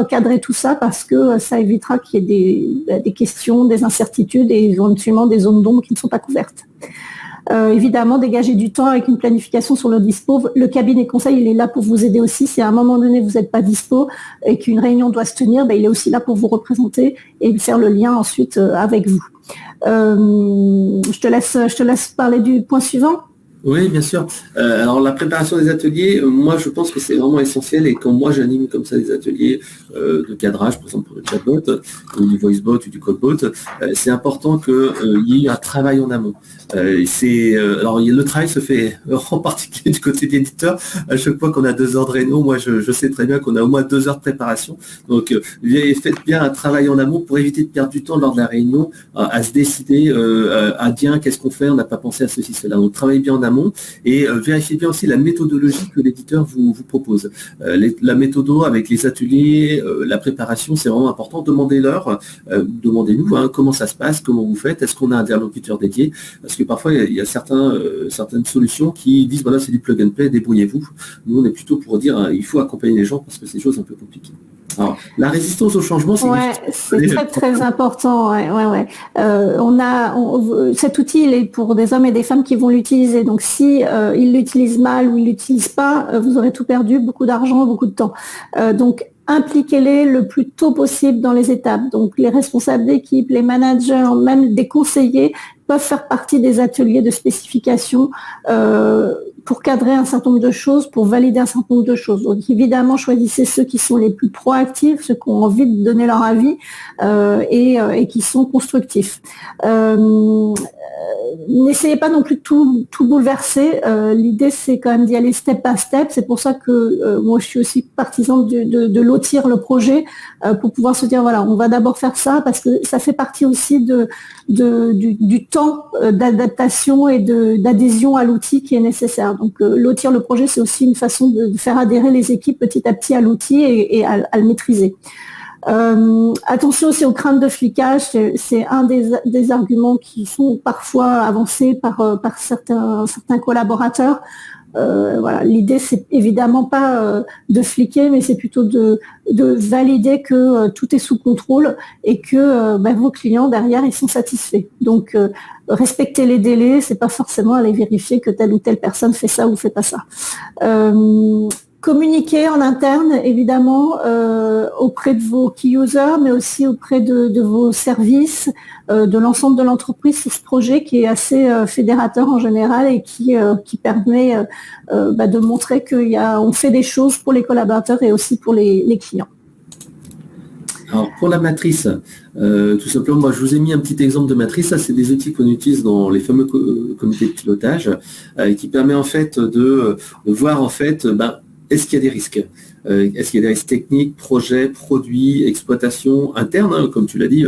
cadrer tout ça parce que ça évitera qu'il y ait des questions, des incertitudes et éventuellement des zones d'ombre qui ne sont pas couvertes. Évidemment, dégager du temps avec une planification sur le dispo. Le cabinet conseil, il est là pour vous aider aussi. Si à un moment donné, vous n'êtes pas dispo et qu'une réunion doit se tenir, il est aussi là pour vous représenter et faire le lien ensuite avec vous. Je te laisse parler du point suivant. Oui, bien sûr. Alors la préparation des ateliers, moi je pense que c'est vraiment essentiel et quand moi j'anime comme ça des ateliers de cadrage, par exemple pour le chatbot ou du voicebot ou du callbot, c'est important qu'il y ait un travail en amont. Alors le travail se fait en particulier du côté de l'éditeur. À chaque fois qu'on a 2 heures de réunion, moi je sais très bien qu'on a au moins 2 heures de préparation. Donc faites bien un travail en amont pour éviter de perdre du temps lors de la réunion à se décider à dire qu'est-ce qu'on fait, on n'a pas pensé à ceci, cela. Donc travaillez bien en amont et vérifiez bien aussi la méthodologie que l'éditeur vous propose. La méthodo avec les ateliers, la préparation, c'est vraiment important. Demandez-leur, demandez-nous comment ça se passe, comment vous faites, est-ce qu'on a un interlocuteur dédié, parce que parfois il y a certaines solutions qui disent voilà c'est du plug and play, débrouillez-vous. Nous on est plutôt pour dire il faut accompagner les gens parce que c'est des choses un peu compliquées. Alors, la résistance au changement, c'est très important. Cet outil, il est pour des hommes et des femmes qui vont l'utiliser. Donc, si ils l'utilisent mal ou ils l'utilisent pas, vous aurez tout perdu, beaucoup d'argent, beaucoup de temps. Donc, impliquez-les le plus tôt possible dans les étapes. Donc, les responsables d'équipe, les managers, même des conseillers peuvent faire partie des ateliers de spécification pour cadrer un certain nombre de choses, pour valider un certain nombre de choses. Donc évidemment, choisissez ceux qui sont les plus proactifs, ceux qui ont envie de donner leur avis et qui sont constructifs. N'essayez pas non plus de tout bouleverser. L'idée, c'est quand même d'y aller step by step. C'est pour ça que moi, je suis aussi partisan de lotir le projet pour pouvoir se dire, voilà, on va d'abord faire ça parce que ça fait partie aussi du temps d'adaptation et d'adhésion à l'outil qui est nécessaire. Donc, lotir le projet, c'est aussi une façon de faire adhérer les équipes petit à petit à l'outil et à le maîtriser. Attention aussi aux craintes de flicage, c'est un des arguments qui sont parfois avancés par certains collaborateurs. L'idée c'est évidemment pas de fliquer, mais c'est plutôt de valider que tout est sous contrôle et que vos clients derrière ils sont satisfaits. Donc respecter les délais, c'est pas forcément aller vérifier que telle ou telle personne fait ça ou fait pas ça. Communiquer en interne, évidemment, auprès de vos key users, mais aussi auprès de vos services, de l'ensemble de l'entreprise sur ce projet qui est assez fédérateur en général et qui permet de montrer qu'on fait des choses pour les collaborateurs et aussi pour les clients. Alors pour la matrice, tout simplement, moi je vous ai mis un petit exemple de matrice. Ça, c'est des outils qu'on utilise dans les fameux comités de pilotage, qui permet en fait de voir en fait est-ce qu'il y a des risques? Est-ce qu'il y a des risques techniques, projets, produits, exploitation interne, comme tu l'as dit,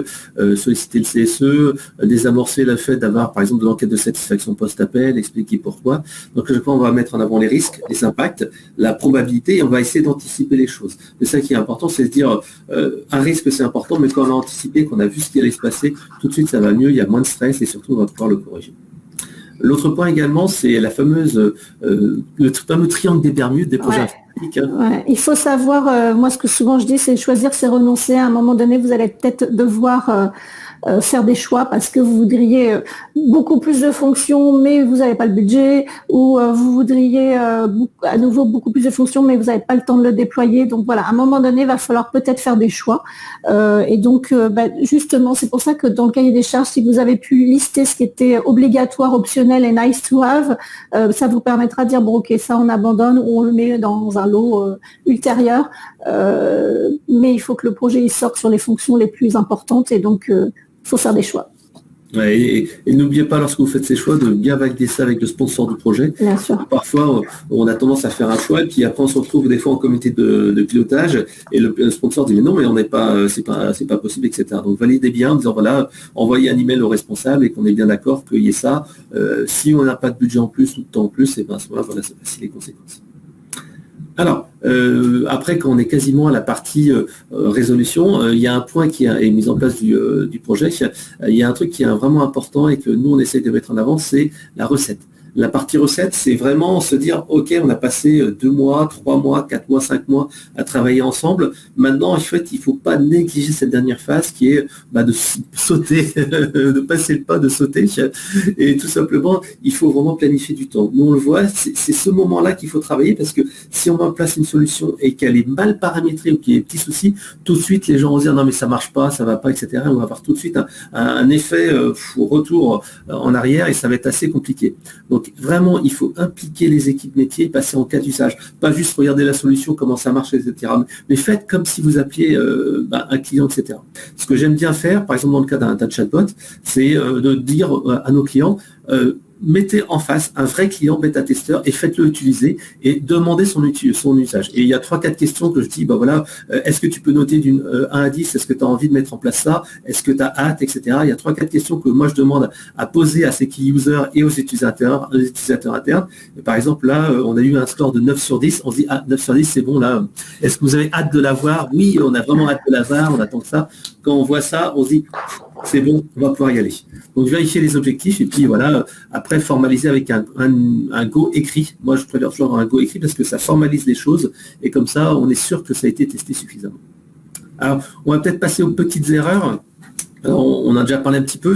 solliciter le CSE, désamorcer le fait d'avoir, par exemple, de l'enquête de satisfaction post-appel, expliquer pourquoi. Donc, je crois qu'on va mettre en avant les risques, les impacts, la probabilité, et on va essayer d'anticiper les choses. C'est ça qui est important, c'est de dire, un risque, c'est important, mais quand on a anticipé, qu'on a vu ce qui allait se passer, tout de suite, ça va mieux, il y a moins de stress, et surtout, on va pouvoir le corriger. L'autre point également, c'est le fameux triangle des Bermudes des projets informatiques. Ouais. Il faut savoir, moi ce que souvent je dis, c'est choisir, c'est renoncer. À un moment donné, vous allez peut-être devoir faire des choix parce que vous voudriez beaucoup plus de fonctions, mais vous n'avez pas le budget, ou vous voudriez à nouveau beaucoup plus de fonctions, mais vous n'avez pas le temps de le déployer. Donc voilà, à un moment donné, il va falloir peut-être faire des choix. Et donc, justement, c'est pour ça que dans le cahier des charges, si vous avez pu lister ce qui était obligatoire, optionnel et nice to have, ça vous permettra de dire, bon, ok, ça on abandonne ou on le met dans un lot ultérieur. Mais il faut que le projet il sorte sur les fonctions les plus importantes et donc il faut faire des choix. Ouais, et n'oubliez pas, lorsque vous faites ces choix, de bien valider ça avec le sponsor du projet. Bien sûr. Parfois, on a tendance à faire un choix, et puis après, on se retrouve des fois en comité de pilotage, et le sponsor dit, mais non, mais on n'est pas, c'est pas possible, etc. Donc, validez bien en disant, voilà, envoyez un email au responsable et qu'on est bien d'accord qu'il y ait ça. Si on n'a pas de budget en plus ou de temps en plus, et ben, à ce moment-là, voilà, ça facilite les conséquences. Alors, après, quand on est quasiment à la partie résolution, il y a un point qui est mis en place du projet. Il y a un truc qui est vraiment important et que nous, on essaie de mettre en avant, c'est la recette. La partie recette, c'est vraiment se dire, OK, on a passé 2 mois, 3 mois, 4 mois, 5 mois à travailler ensemble. Maintenant, en fait, il ne faut pas négliger cette dernière phase qui est de sauter, de passer le pas, de sauter. Et tout simplement, il faut vraiment planifier du temps. Nous, on le voit, c'est ce moment-là qu'il faut travailler parce que si on met en place une solution et qu'elle est mal paramétrée ou qu'il y a des petits soucis, tout de suite, les gens vont se dire, non, mais ça ne marche pas, ça ne va pas, etc. Et on va avoir tout de suite un effet retour en arrière et ça va être assez compliqué. Donc, vraiment, il faut impliquer les équipes métiers, passer en cas d'usage. Pas juste regarder la solution, comment ça marche, etc. Mais faites comme si vous appeliez un client, etc. Ce que j'aime bien faire, par exemple dans le cas d'un chatbot, c'est de dire à nos clients, mettez en face un vrai client bêta-testeur et faites-le utiliser et demandez son usage. Et il y a 3-4 questions que je dis, est-ce que tu peux noter d'une 1 à 10, est-ce que tu as envie de mettre en place ça, est-ce que tu as hâte, etc. Il y a 3-4 questions que moi je demande à poser à ces key users et aux utilisateurs internes. Et par exemple, là, on a eu un score de 9 sur 10, on se dit, 9 sur 10, c'est bon, là, est-ce que vous avez hâte de l'avoir? Oui, on a vraiment hâte de l'avoir, on attend ça. Quand on voit ça, on se dit, c'est bon, on va pouvoir y aller. Donc vérifier les objectifs et puis voilà, après formaliser avec un go écrit. Moi je préfère toujours un go écrit parce que ça formalise les choses et comme ça on est sûr que ça a été testé suffisamment. Alors on va peut-être passer aux petites erreurs. Alors, on a déjà parlé un petit peu,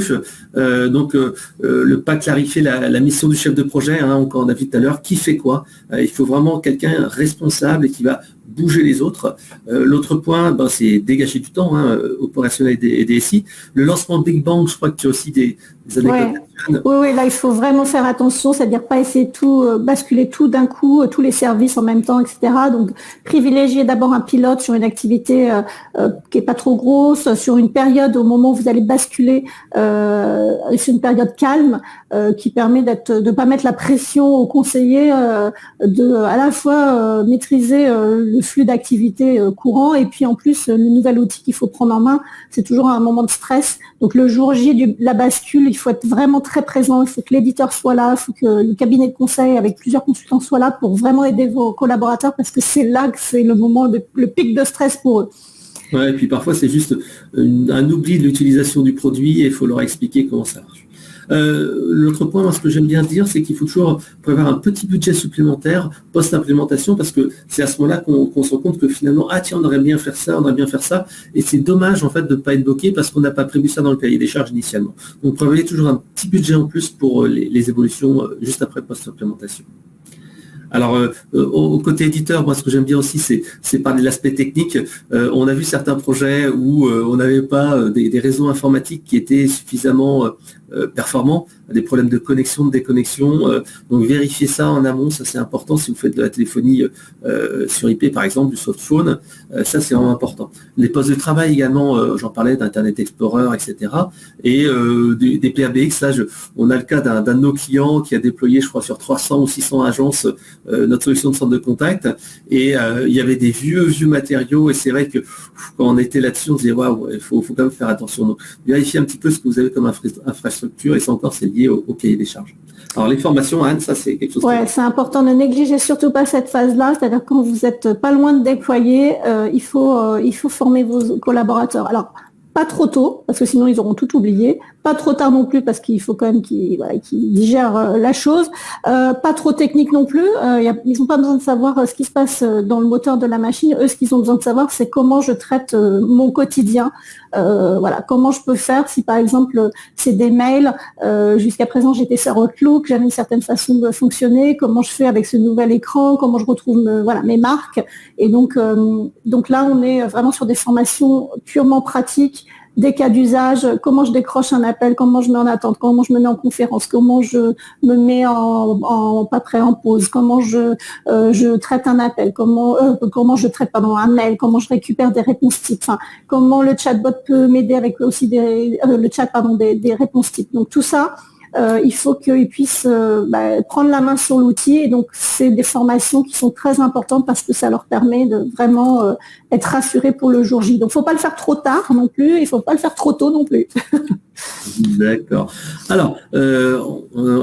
le pas clarifier la mission du chef de projet, encore on a vu tout à l'heure, qui fait quoi. Il faut vraiment quelqu'un responsable et qui va bouger les autres. L'autre point, c'est dégager du temps opérationnel et DSI. Le lancement de Big Bang, je crois que tu as aussi des anecdotes. Oui, là, il faut vraiment faire attention, c'est-à-dire pas essayer de tout basculer tout d'un coup, tous les services en même temps, etc. Donc, privilégier d'abord un pilote sur une activité qui est pas trop grosse, sur une période au moment où vous allez basculer, sur une période calme, qui permet de pas mettre la pression aux conseillers, de à la fois maîtriser le flux d'activité courant et puis en plus le nouvel outil qu'il faut prendre en main, c'est toujours un moment de stress. Donc le jour J de la bascule, il faut être vraiment très présent, il faut que l'éditeur soit là, il faut que le cabinet de conseil avec plusieurs consultants soit là pour vraiment aider vos collaborateurs parce que c'est là que c'est le moment, le pic de stress pour eux. Ouais, et puis parfois c'est juste un oubli de l'utilisation du produit et il faut leur expliquer comment ça marche. L'autre point, moi, ce que j'aime bien dire, c'est qu'il faut toujours prévoir un petit budget supplémentaire post-implémentation parce que c'est à ce moment-là qu'on se rend compte que finalement, tiens, on aurait bien faire ça, on aurait bien faire ça. Et c'est dommage, en fait, de ne pas être bloqué parce qu'on n'a pas prévu ça dans le cahier des charges initialement. Donc, prévoyez toujours un petit budget en plus pour les évolutions juste après post-implémentation. Alors, au côté éditeur, moi, ce que j'aime bien aussi, c'est parler de l'aspect technique. On a vu certains projets où on n'avait pas des réseaux informatiques qui étaient suffisamment performants, des problèmes de connexion, de déconnexion. Donc, vérifier ça en amont, ça c'est important. Si vous faites de la téléphonie sur IP, par exemple, du softphone, ça c'est vraiment important. Les postes de travail également, j'en parlais d'Internet Explorer, etc. Et des PABX, là, on a le cas d'un de nos clients qui a déployé, je crois, sur 300 ou 600 agences, notre solution de centre de contact et il y avait des vieux matériaux et c'est vrai que quand on était là-dessus on se disait waouh, il faut quand même faire attention. Donc vérifiez un petit peu ce que vous avez comme infrastructure et ça encore c'est lié au cahier des charges. Alors les formations, Anne, ça c'est quelque chose. Ouais, c'est important, ne négligez surtout pas cette phase-là, c'est-à-dire quand vous êtes pas loin de déployer, il faut former vos collaborateurs. Alors pas trop tôt, parce que sinon ils auront tout oublié. Pas trop tard non plus, parce qu'il faut quand même qu'ils digèrent la chose. Pas trop technique non plus. Ils n'ont pas besoin de savoir ce qui se passe dans le moteur de la machine. Eux, ce qu'ils ont besoin de savoir, c'est comment je traite mon quotidien. Comment je peux faire si, par exemple, c'est des mails. Jusqu'à présent, j'étais sur Outlook, j'avais une certaine façon de fonctionner. Comment je fais avec ce nouvel écran? Comment je retrouve mes marques? Et donc là, on est vraiment sur des formations purement pratiques, des cas d'usage, comment je décroche un appel, comment je mets en attente, comment je me mets en conférence, comment je me mets en pause, comment je traite un appel, comment je traite un mail, comment je récupère des réponses types, comment le chatbot peut m'aider avec aussi des réponses types. Donc tout ça, il faut qu'ils puissent prendre la main sur l'outil. Et donc, c'est des formations qui sont très importantes parce que ça leur permet de vraiment être rassurés pour le jour J. Donc, il ne faut pas le faire trop tard non plus, il ne faut pas le faire trop tôt non plus. D'accord. Alors,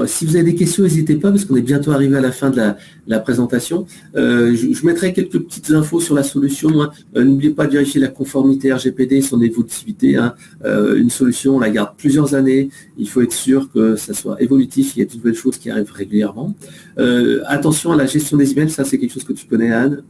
si vous avez des questions, n'hésitez pas, parce qu'on est bientôt arrivé à la fin de la présentation. Je mettrai quelques petites infos sur la solution. N'oubliez pas de vérifier la conformité RGPD, son évolutivité. Une solution, on la garde plusieurs années. Il faut être sûr que ça soit évolutif. Il y a de nouvelles choses qui arrivent régulièrement. Attention à la gestion des emails, ça c'est quelque chose que tu connais, Anne.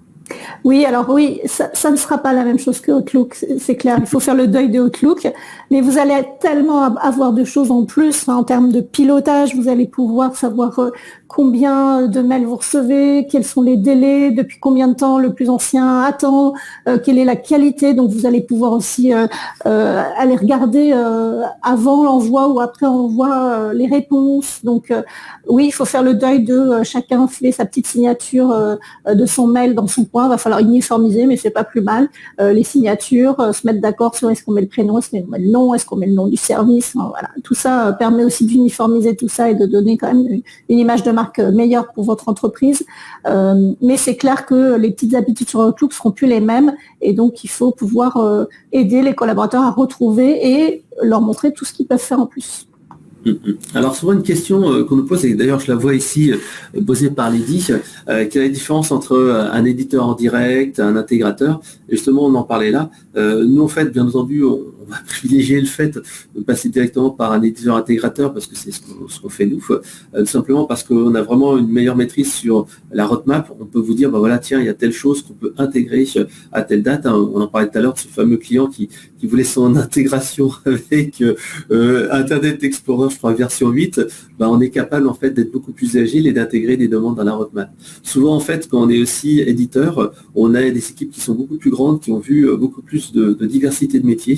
Oui, alors oui, ça ne sera pas la même chose que Outlook, c'est clair. Il faut faire le deuil de Outlook, mais vous allez tellement avoir de choses en plus en termes de pilotage. Vous allez pouvoir savoir combien de mails vous recevez, quels sont les délais, depuis combien de temps le plus ancien attend, quelle est la qualité. Donc vous allez pouvoir aussi aller regarder avant l'envoi ou après l'envoi les réponses. Donc oui, il faut faire le deuil de chacun fait sa petite signature de son mail dans son coin. Il va falloir uniformiser, mais c'est pas plus mal. Les signatures, se mettre d'accord sur est-ce qu'on met le prénom, est-ce qu'on met le nom, est-ce qu'on met le nom du service. Voilà. Tout ça permet aussi d'uniformiser tout ça et de donner quand même une image de marque meilleure pour votre entreprise. Mais c'est clair que les petites habitudes sur Outlook ne seront plus les mêmes et donc il faut pouvoir aider les collaborateurs à retrouver et leur montrer tout ce qu'ils peuvent faire en plus. Alors souvent une question qu'on nous pose, et d'ailleurs je la vois ici posée par Lydie, quelle est la différence entre un éditeur en direct, un intégrateur? Et justement on en parlait là. Nous en fait, bien entendu, on va privilégier le fait de passer directement par un éditeur intégrateur parce que c'est ce qu'on fait nous, tout simplement parce qu'on a vraiment une meilleure maîtrise sur la roadmap. On peut vous dire, voilà, tiens, il y a telle chose qu'on peut intégrer à telle date. On en parlait tout à l'heure de ce fameux client qui voulait son intégration avec Internet Explorer, je crois, version 8, on est capable en fait d'être beaucoup plus agile et d'intégrer des demandes dans la roadmap. Souvent en fait, quand on est aussi éditeur, on a des équipes qui sont beaucoup plus grandes, qui ont vu beaucoup plus de diversité de métiers,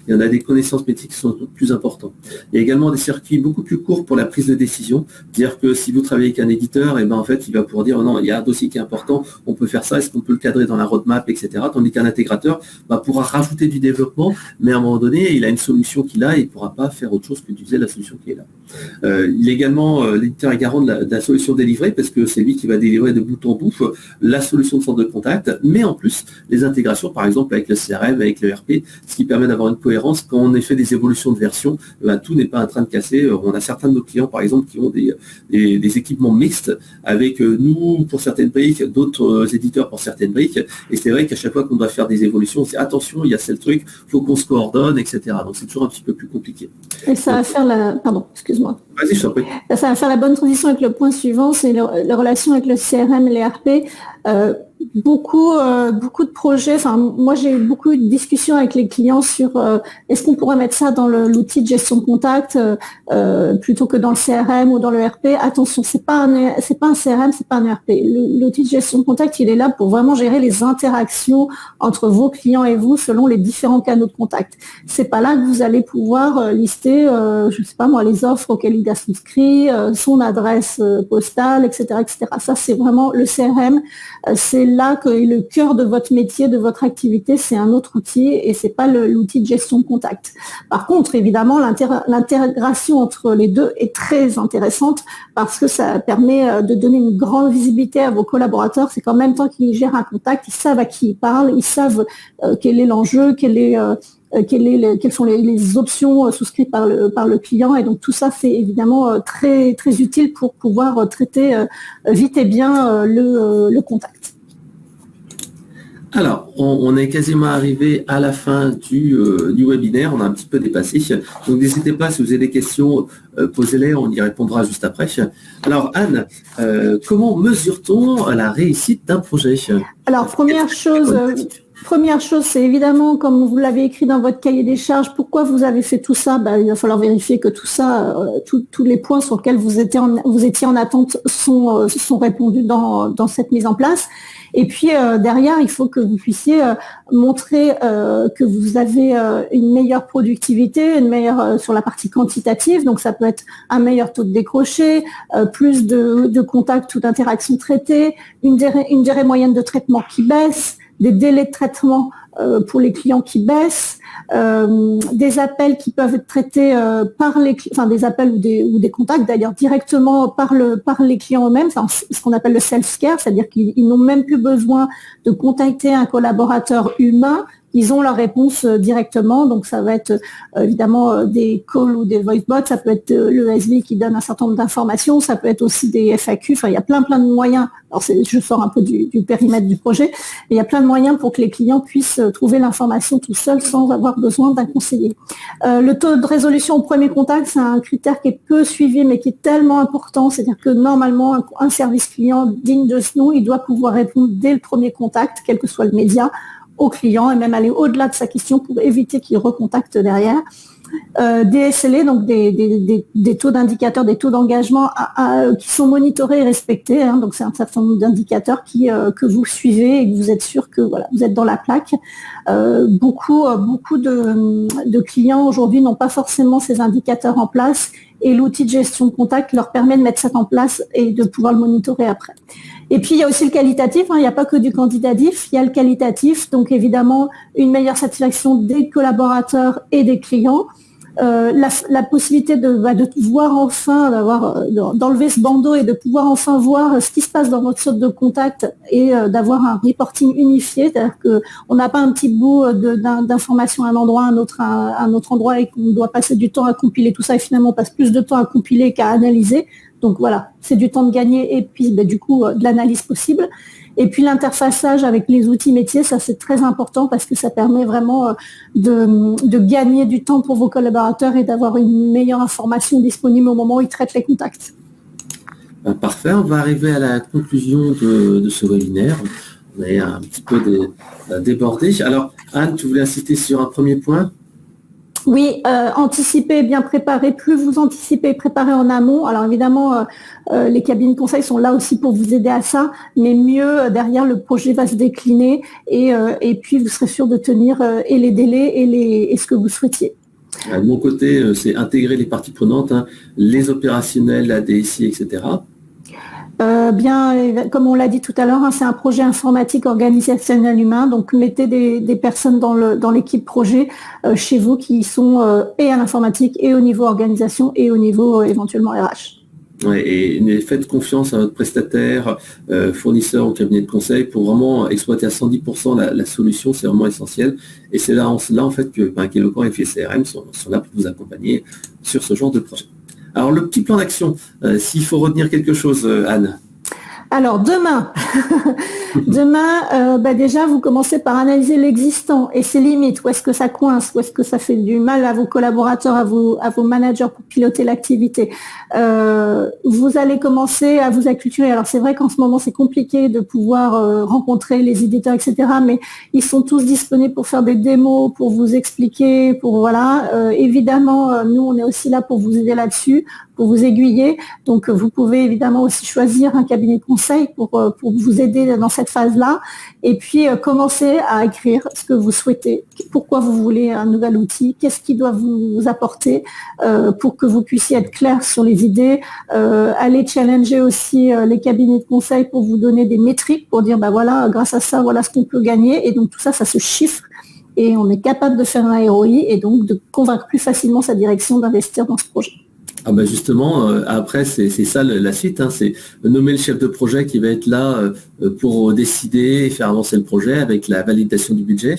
et on a des connaissances métiers qui sont plus importantes. Il y a également des circuits beaucoup plus courts pour la prise de décision, c'est-à-dire que si vous travaillez avec un éditeur, et en fait, il va pouvoir dire non, il y a un dossier qui est important, on peut faire ça, est-ce qu'on peut le cadrer dans la roadmap, etc. Tandis qu'un intégrateur pourra rajouter du développement, mais à un moment donné, il a une solution qu'il a et il ne pourra pas faire autre chose que d'utiliser la solution qui est là. Il est également, l'éditeur est garant de la solution délivrée parce que c'est lui qui va délivrer de bout en bout la solution de centre de contact, mais en plus les intégrations par exemple avec le CRM, avec le RP, ce qui permet d'avoir une cohérence quand on fait des évolutions de version, tout n'est pas en train de casser. On a certains de nos clients par exemple qui ont des équipements mixtes avec nous pour certaines briques, d'autres éditeurs pour certaines briques, et c'est vrai qu'à chaque fois qu'on doit faire des évolutions, on se dit attention, il y a tel truc, il faut qu'on se coordonne, etc. Donc c'est toujours un petit peu plus compliqué. Et ça va faire Pardon, excuse-moi. Vas-y, je t'en prie. Ça va faire la bonne transition avec le point suivant, c'est la relation avec le CRM et les RP. Beaucoup de projets, moi j'ai eu beaucoup de discussions avec les clients sur est-ce qu'on pourrait mettre ça dans l'outil de gestion de contact plutôt que dans le CRM ou dans le RP. Attention, c'est pas un CRM, c'est pas un RP. L'outil de gestion de contact, il est là pour vraiment gérer les interactions entre vos clients et vous selon les différents canaux de contact. C'est pas là que vous allez pouvoir lister, je sais pas moi, les offres auxquelles il a souscrit, son adresse postale, etc., etc. Ça c'est vraiment le CRM. C'est là que le cœur de votre métier, de votre activité, c'est un autre outil et c'est pas l'outil de gestion de contact. Par contre, évidemment, l'intégration entre les deux est très intéressante parce que ça permet de donner une grande visibilité à vos collaborateurs. C'est qu'en même temps qu'ils gèrent un contact, ils savent à qui ils parlent, ils savent quel est l'enjeu, quelles sont les options souscrites par le client. Et donc tout ça, c'est évidemment très, très utile pour pouvoir traiter vite et bien le contact. Alors, on est quasiment arrivé à la fin du webinaire, on a un petit peu dépassé. Donc n'hésitez pas, si vous avez des questions, posez-les, on y répondra juste après. Alors Anne, comment mesure-t-on la réussite d'un projet? Alors première chose, c'est évidemment, comme vous l'avez écrit dans votre cahier des charges, pourquoi vous avez fait tout ça? Il va falloir vérifier que tout ça, tous les points sur lesquels vous étiez en attente sont répondus dans cette mise en place. Et puis derrière, il faut que vous puissiez montrer que vous avez une meilleure productivité, une meilleure sur la partie quantitative. Donc ça peut être un meilleur taux de décroché, plus de contacts ou d'interactions traitées, une durée moyenne de traitement qui baisse, des délais de traitement pour les clients qui baissent, des appels qui peuvent être traités par les clients, enfin des appels ou des contacts d'ailleurs directement par les clients eux-mêmes, ce qu'on appelle le self-care, c'est-à-dire qu'ils n'ont même plus besoin de contacter un collaborateur humain. Ils ont leur réponse directement, donc ça va être évidemment des calls ou des voice bots, ça peut être l'ESV qui donne un certain nombre d'informations, ça peut être aussi des FAQ, enfin il y a plein de moyens. Alors je sors un peu du périmètre du projet, mais il y a plein de moyens pour que les clients puissent trouver l'information tout seuls sans avoir besoin d'un conseiller. Le taux de résolution au premier contact, c'est un critère qui est peu suivi, mais qui est tellement important, c'est-à-dire que normalement un service client digne de ce nom, il doit pouvoir répondre dès le premier contact, quel que soit le média, au client et même aller au-delà de sa question pour éviter qu'il recontacte derrière. Des SLA, donc des taux d'indicateurs, des taux d'engagement qui sont monitorés et respectés. Donc c'est un certain nombre d'indicateurs que vous suivez et que vous êtes sûr que voilà, vous êtes dans la plaque. Beaucoup de clients aujourd'hui n'ont pas forcément ces indicateurs en place et l'outil de gestion de contact leur permet de mettre ça en place et de pouvoir le monitorer après. Et puis, il y a aussi le qualitatif, il n'y a pas que du quantitatif, il y a le qualitatif, donc évidemment, une meilleure satisfaction des collaborateurs et des clients, la possibilité de voir enfin, d'enlever ce bandeau et de pouvoir enfin voir ce qui se passe dans votre sorte de contact et d'avoir un reporting unifié, c'est-à-dire qu'on n'a pas un petit bout d'informations à un endroit, à un autre endroit et qu'on doit passer du temps à compiler tout ça et finalement on passe plus de temps à compiler qu'à analyser. Donc voilà, c'est du temps de gagner et puis du coup de l'analyse possible. Et puis l'interfaçage avec les outils métiers, ça c'est très important parce que ça permet vraiment de gagner du temps pour vos collaborateurs et d'avoir une meilleure information disponible au moment où ils traitent les contacts. Parfait, on va arriver à la conclusion de ce webinaire. On est un petit peu débordé. Alors Anne, tu voulais insister sur un premier point ? Oui, anticiper, bien préparer. Plus vous anticipez et préparez en amont. Alors évidemment, les cabinets de conseil sont là aussi pour vous aider à ça, mais mieux derrière le projet va se décliner et puis vous serez sûr de tenir et les délais et ce que vous souhaitiez. De mon côté, c'est intégrer les parties prenantes, les opérationnels, la DSI, etc. Comme on l'a dit tout à l'heure, c'est un projet informatique organisationnel humain, donc mettez des personnes dans l'équipe projet chez vous qui sont et à l'informatique et au niveau organisation et au niveau éventuellement RH. Ouais, et faites confiance à votre prestataire, fournisseur ou cabinet de conseil pour vraiment exploiter à 110% la solution, c'est vraiment essentiel. Et c'est là en fait que Keloquent et FCRM sont là pour vous accompagner sur ce genre de projet. Alors, le petit plan d'action, s'il faut retenir quelque chose, Anne. Alors, demain, déjà, vous commencez par analyser l'existant et ses limites. Où est-ce que ça coince? Où est-ce que ça fait du mal à vos collaborateurs, à vos managers pour piloter l'activité? Vous allez commencer à vous acculturer. Alors, c'est vrai qu'en ce moment, c'est compliqué de pouvoir rencontrer les éditeurs, etc. Mais ils sont tous disponibles pour faire des démos, pour vous expliquer, évidemment, nous, on est aussi là pour vous aider là-dessus, pour vous aiguiller. Donc, vous pouvez évidemment aussi choisir un cabinet de conseil pour vous aider dans cette phase-là. Et puis, commencer à écrire ce que vous souhaitez, pourquoi vous voulez un nouvel outil, qu'est-ce qui doit vous apporter pour que vous puissiez être clair sur les idées. Aller challenger aussi les cabinets de conseil pour vous donner des métriques, pour dire, voilà, grâce à ça, voilà ce qu'on peut gagner. Et donc, tout ça, ça se chiffre. Et on est capable de faire un ROI et donc de convaincre plus facilement sa direction d'investir dans ce projet. Justement, après, c'est ça la suite, c'est nommer le chef de projet qui va être là pour décider et faire avancer le projet avec la validation du budget,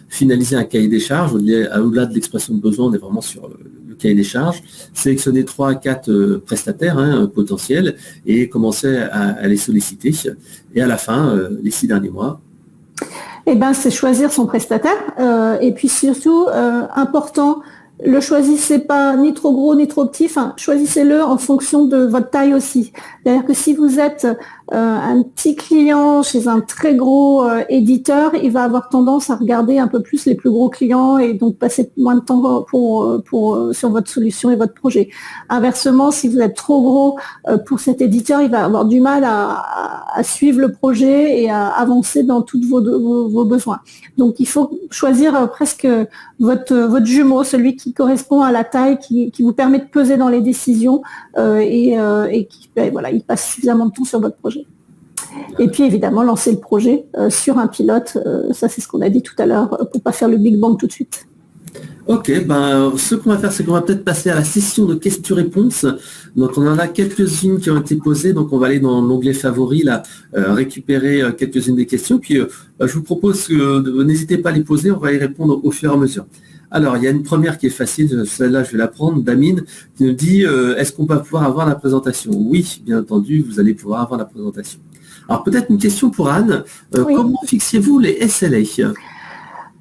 finaliser un cahier des charges, au-delà de l'expression de besoin, on est vraiment sur le cahier des charges, sélectionner 3 à 4 prestataires potentiels et commencer à les solliciter. Et à la fin, les 6 derniers mois, c'est choisir son prestataire et puis surtout, important, le choisissez pas ni trop gros ni trop petit, choisissez-le en fonction de votre taille aussi. C'est-à-dire que si vous êtes un petit client chez un très gros éditeur, il va avoir tendance à regarder un peu plus les plus gros clients et donc passer moins de temps sur votre solution et votre projet. Inversement, si vous êtes trop gros pour cet éditeur, il va avoir du mal à suivre le projet et à avancer dans tous vos besoins. Donc, il faut choisir presque votre jumeau, celui qui correspond à la taille, qui vous permet de peser dans les décisions et qui il passe suffisamment de temps sur votre projet. Et puis évidemment lancer le projet sur un pilote, ça c'est ce qu'on a dit tout à l'heure, pour pas faire le Big Bang tout de suite. Ok, ce qu'on va faire, c'est qu'on va peut-être passer à la session de questions-réponses. Donc, on en a quelques-unes qui ont été posées. Donc, on va aller dans l'onglet favoris, là, récupérer quelques-unes des questions. Puis, je vous propose que n'hésitez pas à les poser. On va y répondre au fur et à mesure. Alors, il y a une première qui est facile. Celle-là, je vais la prendre. Damine, qui nous dit, est-ce qu'on va pouvoir avoir la présentation? Oui, bien entendu, vous allez pouvoir avoir la présentation. Alors, peut-être une question pour Anne. Oui. Comment fixiez-vous les SLA?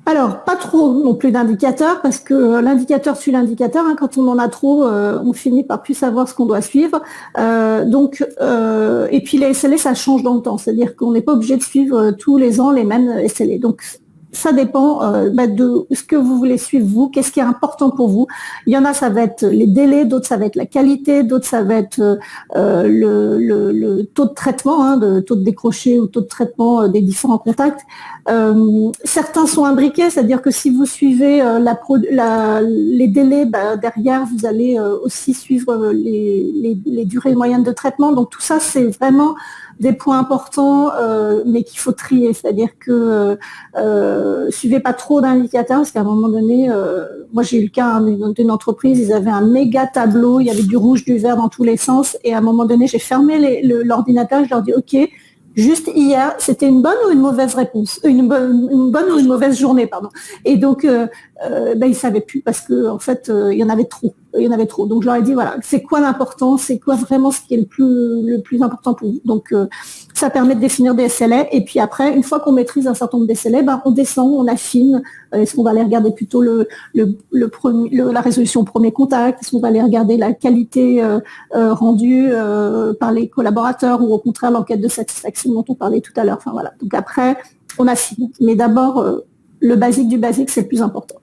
Alors, pas trop non plus d'indicateurs, parce que l'indicateur suit l'indicateur. Hein, quand on en a trop, on finit par plus savoir ce qu'on doit suivre. Et puis les SLA, ça change dans le temps. C'est-à-dire qu'on n'est pas obligé de suivre tous les ans les mêmes SLA. Donc, ça dépend de ce que vous voulez suivre, vous, qu'est-ce qui est important pour vous. Il y en a, ça va être les délais, d'autres, ça va être la qualité, d'autres, ça va être le taux de traitement, le taux de décroché ou taux de traitement des différents contacts. Certains sont imbriqués, c'est-à-dire que si vous suivez les délais, derrière, vous allez aussi suivre les durées moyennes de traitement. Donc tout ça, c'est vraiment des points importants, mais qu'il faut trier. C'est-à-dire que suivez pas trop d'indicateurs, parce qu'à un moment donné, moi j'ai eu le cas d'une entreprise, ils avaient un méga tableau, il y avait du rouge, du vert dans tous les sens, et à un moment donné, j'ai fermé l'ordinateur, je leur dis OK, juste hier, c'était une bonne ou une mauvaise réponse, une bonne ou une mauvaise journée, pardon. Et donc, ils savaient plus parce que en fait, il y en avait trop. Donc je leur ai dit voilà, c'est quoi l'important, c'est quoi vraiment ce qui est le plus important pour vous. Donc ça permet de définir des SLA. Et puis après, une fois qu'on maîtrise un certain nombre de SLA, on descend, on affine. Est-ce qu'on va aller regarder plutôt la résolution au premier contact? Est-ce qu'on va aller regarder la qualité rendue par les collaborateurs ou au contraire l'enquête de satisfaction dont on parlait tout à l'heure. Enfin voilà. Donc après, on affine. Mais d'abord, le basique du basique, c'est le plus important.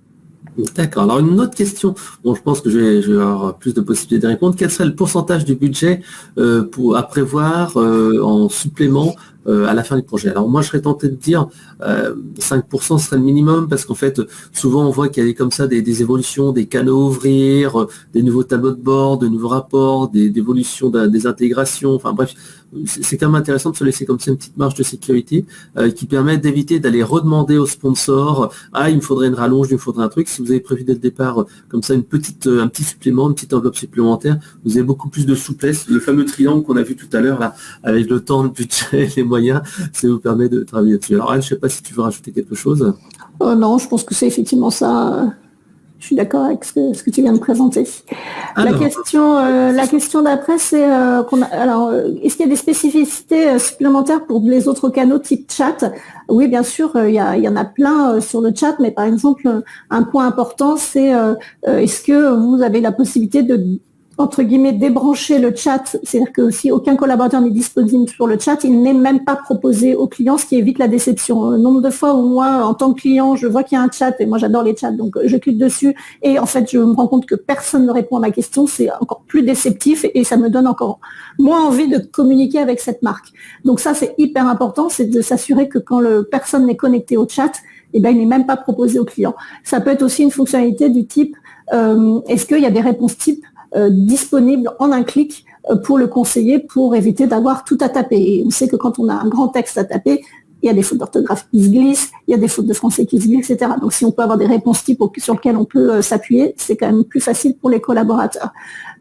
D'accord. Alors une autre question, je pense que je vais avoir plus de possibilités de répondre. Quel serait le pourcentage du budget à prévoir en supplément à la fin du projet? Alors moi, je serais tenté de dire 5% serait le minimum, parce qu'en fait, souvent on voit qu'il y a comme ça des évolutions, des canaux à ouvrir, des nouveaux tableaux de bord, de nouveaux rapports, des évolutions des intégrations. Enfin bref, c'est quand même intéressant de se laisser comme ça une petite marge de sécurité qui permet d'éviter d'aller redemander aux sponsors il me faudrait une rallonge, il me faudrait un truc. Si vous avez prévu dès le départ comme ça un petit supplément, une petite enveloppe supplémentaire, vous avez beaucoup plus de souplesse. Le fameux triangle qu'on a vu tout à l'heure là, avec le temps, le budget, les moyens, ça vous permet de travailler dessus. Alors Anne, je ne sais pas si tu veux rajouter quelque chose. Non, je pense que c'est effectivement ça. Je suis d'accord avec ce que tu viens de présenter. Alors, la question d'après, c'est est-ce qu'il y a des spécificités supplémentaires pour les autres canaux type chat? Oui, bien sûr, il y en a plein sur le chat, mais par exemple, un point important, c'est est-ce que vous avez la possibilité de, entre guillemets, débrancher le chat? C'est-à-dire que si aucun collaborateur n'est disponible sur le chat, il n'est même pas proposé au client, ce qui évite la déception. Le nombre de fois où moi, en tant que client, je vois qu'il y a un chat, et moi j'adore les chats, donc je clique dessus, et en fait je me rends compte que personne ne répond à ma question, c'est encore plus déceptif, et ça me donne encore moins envie de communiquer avec cette marque. Donc ça, c'est hyper important, c'est de s'assurer que quand personne n'est connecté au chat, il n'est même pas proposé au client. Ça peut être aussi une fonctionnalité du type, est-ce qu'il y a des réponses types disponible en un clic pour le conseiller, pour éviter d'avoir tout à taper. Et on sait que quand on a un grand texte à taper, il y a des fautes d'orthographe qui se glissent, il y a des fautes de français qui se glissent, etc. Donc si on peut avoir des réponses types sur lesquelles on peut s'appuyer, c'est quand même plus facile pour les collaborateurs.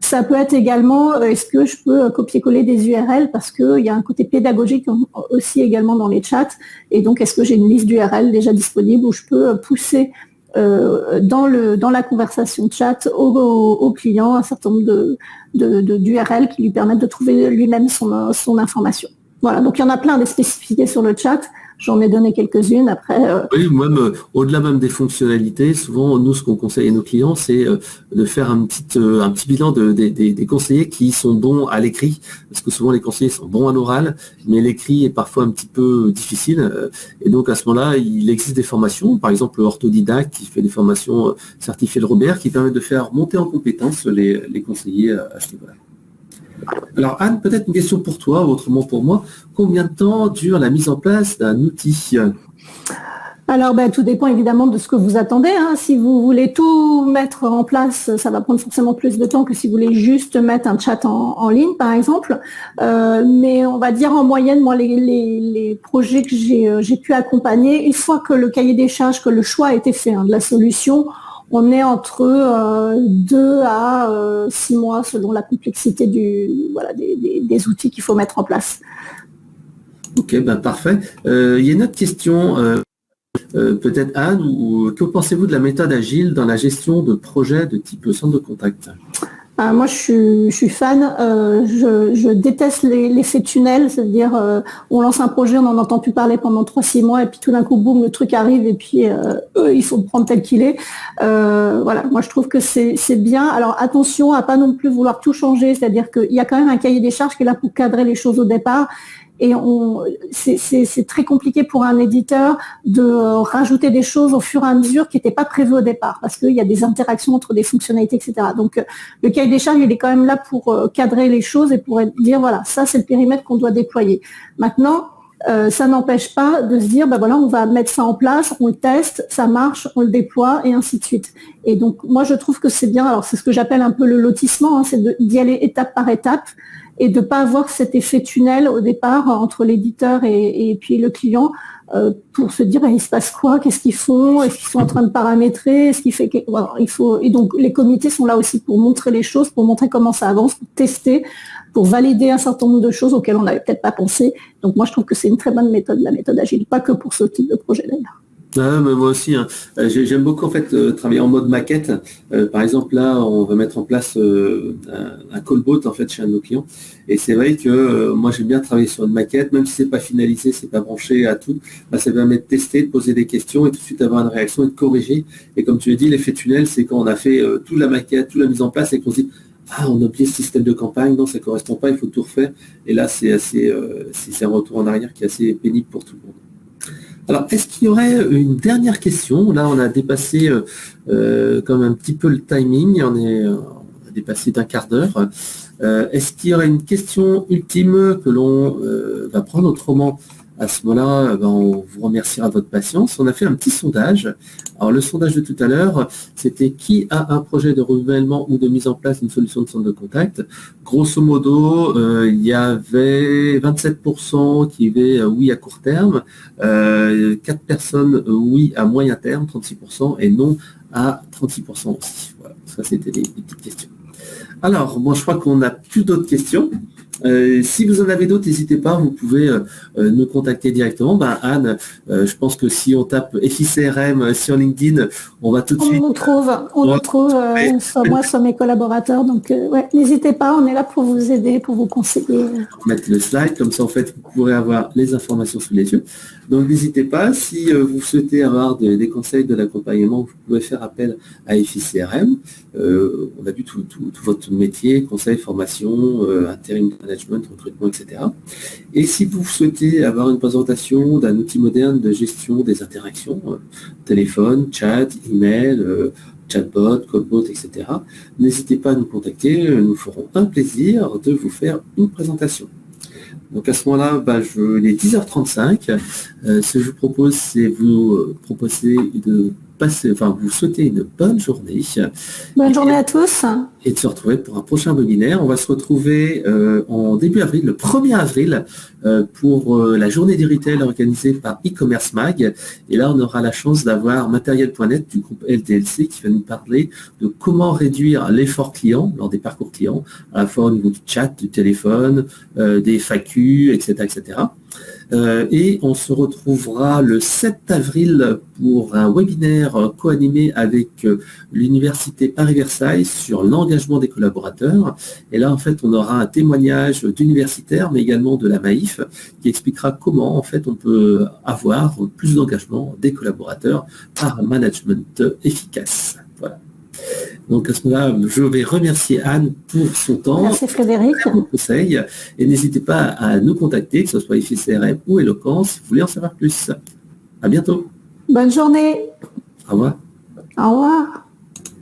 Ça peut être également, est-ce que je peux copier-coller des URL, parce qu'il y a un côté pédagogique aussi également dans les chats, et donc est-ce que j'ai une liste d'URL déjà disponible où je peux pousser dans la conversation chat au client un certain nombre d'URL qui lui permettent de trouver lui-même son information. Voilà, donc il y en a plein des spécificités sur le chat. J'en ai donné quelques-unes. Après, oui, même au-delà même des fonctionnalités, souvent nous ce qu'on conseille à nos clients, c'est de faire un petit bilan des conseillers qui sont bons à l'écrit, parce que souvent les conseillers sont bons à l'oral, mais l'écrit est parfois un petit peu difficile. Et donc à ce moment-là, il existe des formations, par exemple Orthodidacte qui fait des formations certifiées le Robert, qui permettent de faire monter en compétence les conseillers à ce niveau-là. Alors Anne, peut-être une question pour toi, ou autrement pour moi. Combien de temps dure la mise en place d'un outil? Alors, tout dépend évidemment de ce que vous attendez. Si vous voulez tout mettre en place, ça va prendre forcément plus de temps que si vous voulez juste mettre un chat en ligne, par exemple. Mais on va dire en moyenne, moi, les projets que j'ai pu accompagner, une fois que le cahier des charges, que le choix a été fait de la solution, on est entre 2 à 6 mois selon la complexité des outils qu'il faut mettre en place. Ok, parfait. Il y a une autre question. Peut-être Anne, que pensez-vous de la méthode agile dans la gestion de projets de type centre de contact? Moi, je suis fan. Je déteste l'effet tunnel, c'est-à-dire on lance un projet, on n'en entend plus parler pendant 3-6 mois, et puis tout d'un coup, boum, le truc arrive, et puis il faut le prendre tel qu'il est. Moi, je trouve que c'est bien. Alors, attention à pas non plus vouloir tout changer, c'est-à-dire qu'il y a quand même un cahier des charges qui est là pour cadrer les choses au départ. Et c'est très compliqué pour un éditeur de rajouter des choses au fur et à mesure qui n'étaient pas prévues au départ, parce qu'il y a des interactions entre des fonctionnalités, etc. Donc, le cahier des charges, il est quand même là pour cadrer les choses et pour dire, voilà, ça, c'est le périmètre qu'on doit déployer. Maintenant, ça n'empêche pas de se dire, on va mettre ça en place, on le teste, ça marche, on le déploie, et ainsi de suite. Et donc, moi, je trouve que c'est bien. Alors, c'est ce que j'appelle un peu le lotissement, c'est d'y aller étape par étape, et de ne pas avoir cet effet tunnel au départ entre l'éditeur et puis le client pour se dire il se passe quoi, qu'est-ce qu'ils font, est-ce qu'ils sont en train de paramétrer, est-ce qu'il fait et donc les comités sont là aussi pour montrer les choses, pour montrer comment ça avance, pour tester, pour valider un certain nombre de choses auxquelles on n'avait peut-être pas pensé. Donc moi je trouve que c'est une très bonne méthode, la méthode agile, pas que pour ce type de projet d'ailleurs. Mais moi aussi, j'aime beaucoup en fait travailler en mode maquette. Par exemple, là, on va mettre en place un callbot en fait chez un de nos clients. Et c'est vrai que moi j'aime bien travailler sur une maquette, même si c'est pas finalisé, c'est pas branché à tout. Ça permet de tester, de poser des questions et tout de suite avoir une réaction et de corriger. Et comme tu l'as dit, l'effet tunnel, c'est quand on a fait toute la maquette, toute la mise en place et qu'on se dit on a oublié ce système de campagne, non, ça correspond pas, il faut tout refaire. Et là, c'est un retour en arrière qui est assez pénible pour tout le monde. Alors, est-ce qu'il y aurait une dernière question? Là, on a dépassé comme un petit peu le timing, on a dépassé d'un quart d'heure. Est-ce qu'il y aurait une question ultime que l'on va prendre? Autrement, à ce moment-là, on vous remerciera de votre patience. On a fait un petit sondage. Alors, le sondage de tout à l'heure, c'était qui a un projet de renouvellement ou de mise en place d'une solution de centre de contact. Grosso modo, il y avait 27% qui disaient oui à court terme, 4 personnes oui à moyen terme, 36%, et non à 36% aussi. Voilà, ça c'était des petites questions. Alors, je crois qu'on n'a plus d'autres questions. Si vous en avez d'autres, n'hésitez pas, vous pouvez nous contacter directement. Anne, je pense que si on tape FICRM sur LinkedIn, on va tout de suite... On nous trouve, soit moi, soit mes collaborateurs. Donc, n'hésitez pas, on est là pour vous aider, pour vous conseiller. On va mettre le slide, comme ça, en fait, vous pourrez avoir les informations sous les yeux. Donc, n'hésitez pas, si vous souhaitez avoir des conseils de l'accompagnement, vous pouvez faire appel à FICRM. On a vu tout votre métier, conseil, formation, intérim management, recrutement, etc. Et si vous souhaitez avoir une présentation d'un outil moderne de gestion des interactions, téléphone, chat, email, chatbot, callbot, etc., n'hésitez pas à nous contacter, nous ferons un plaisir de vous faire une présentation. Donc à ce moment-là, il est 10h35. Ce que je vous propose, c'est vous proposer vous souhaiter une bonne journée. Bonne journée à tous. Et de se retrouver pour un prochain webinaire. On va se retrouver en début avril, le 1er avril, pour la journée du retail organisée par e-commerce mag. Et là, on aura la chance d'avoir Matériel.net du groupe LDLC qui va nous parler de comment réduire l'effort client lors des parcours clients, à la fois au niveau du chat, du téléphone, des FAQ, etc., etc. Et on se retrouvera le 7 avril pour un webinaire co-animé avec l'Université Paris-Versailles sur l'engagement des collaborateurs. Et là, en fait, on aura un témoignage d'universitaires, mais également de la Maïf, qui expliquera comment, en fait, on peut avoir plus d'engagement des collaborateurs par un management efficace. Voilà. Donc à ce moment-là, je vais remercier Anne pour son temps. Merci Frédéric. Pour vos conseils. Et n'hésitez pas à nous contacter, que ce soit FICRM ou Eloquence, si vous voulez en savoir plus. À bientôt. Bonne journée. Au revoir. Au revoir.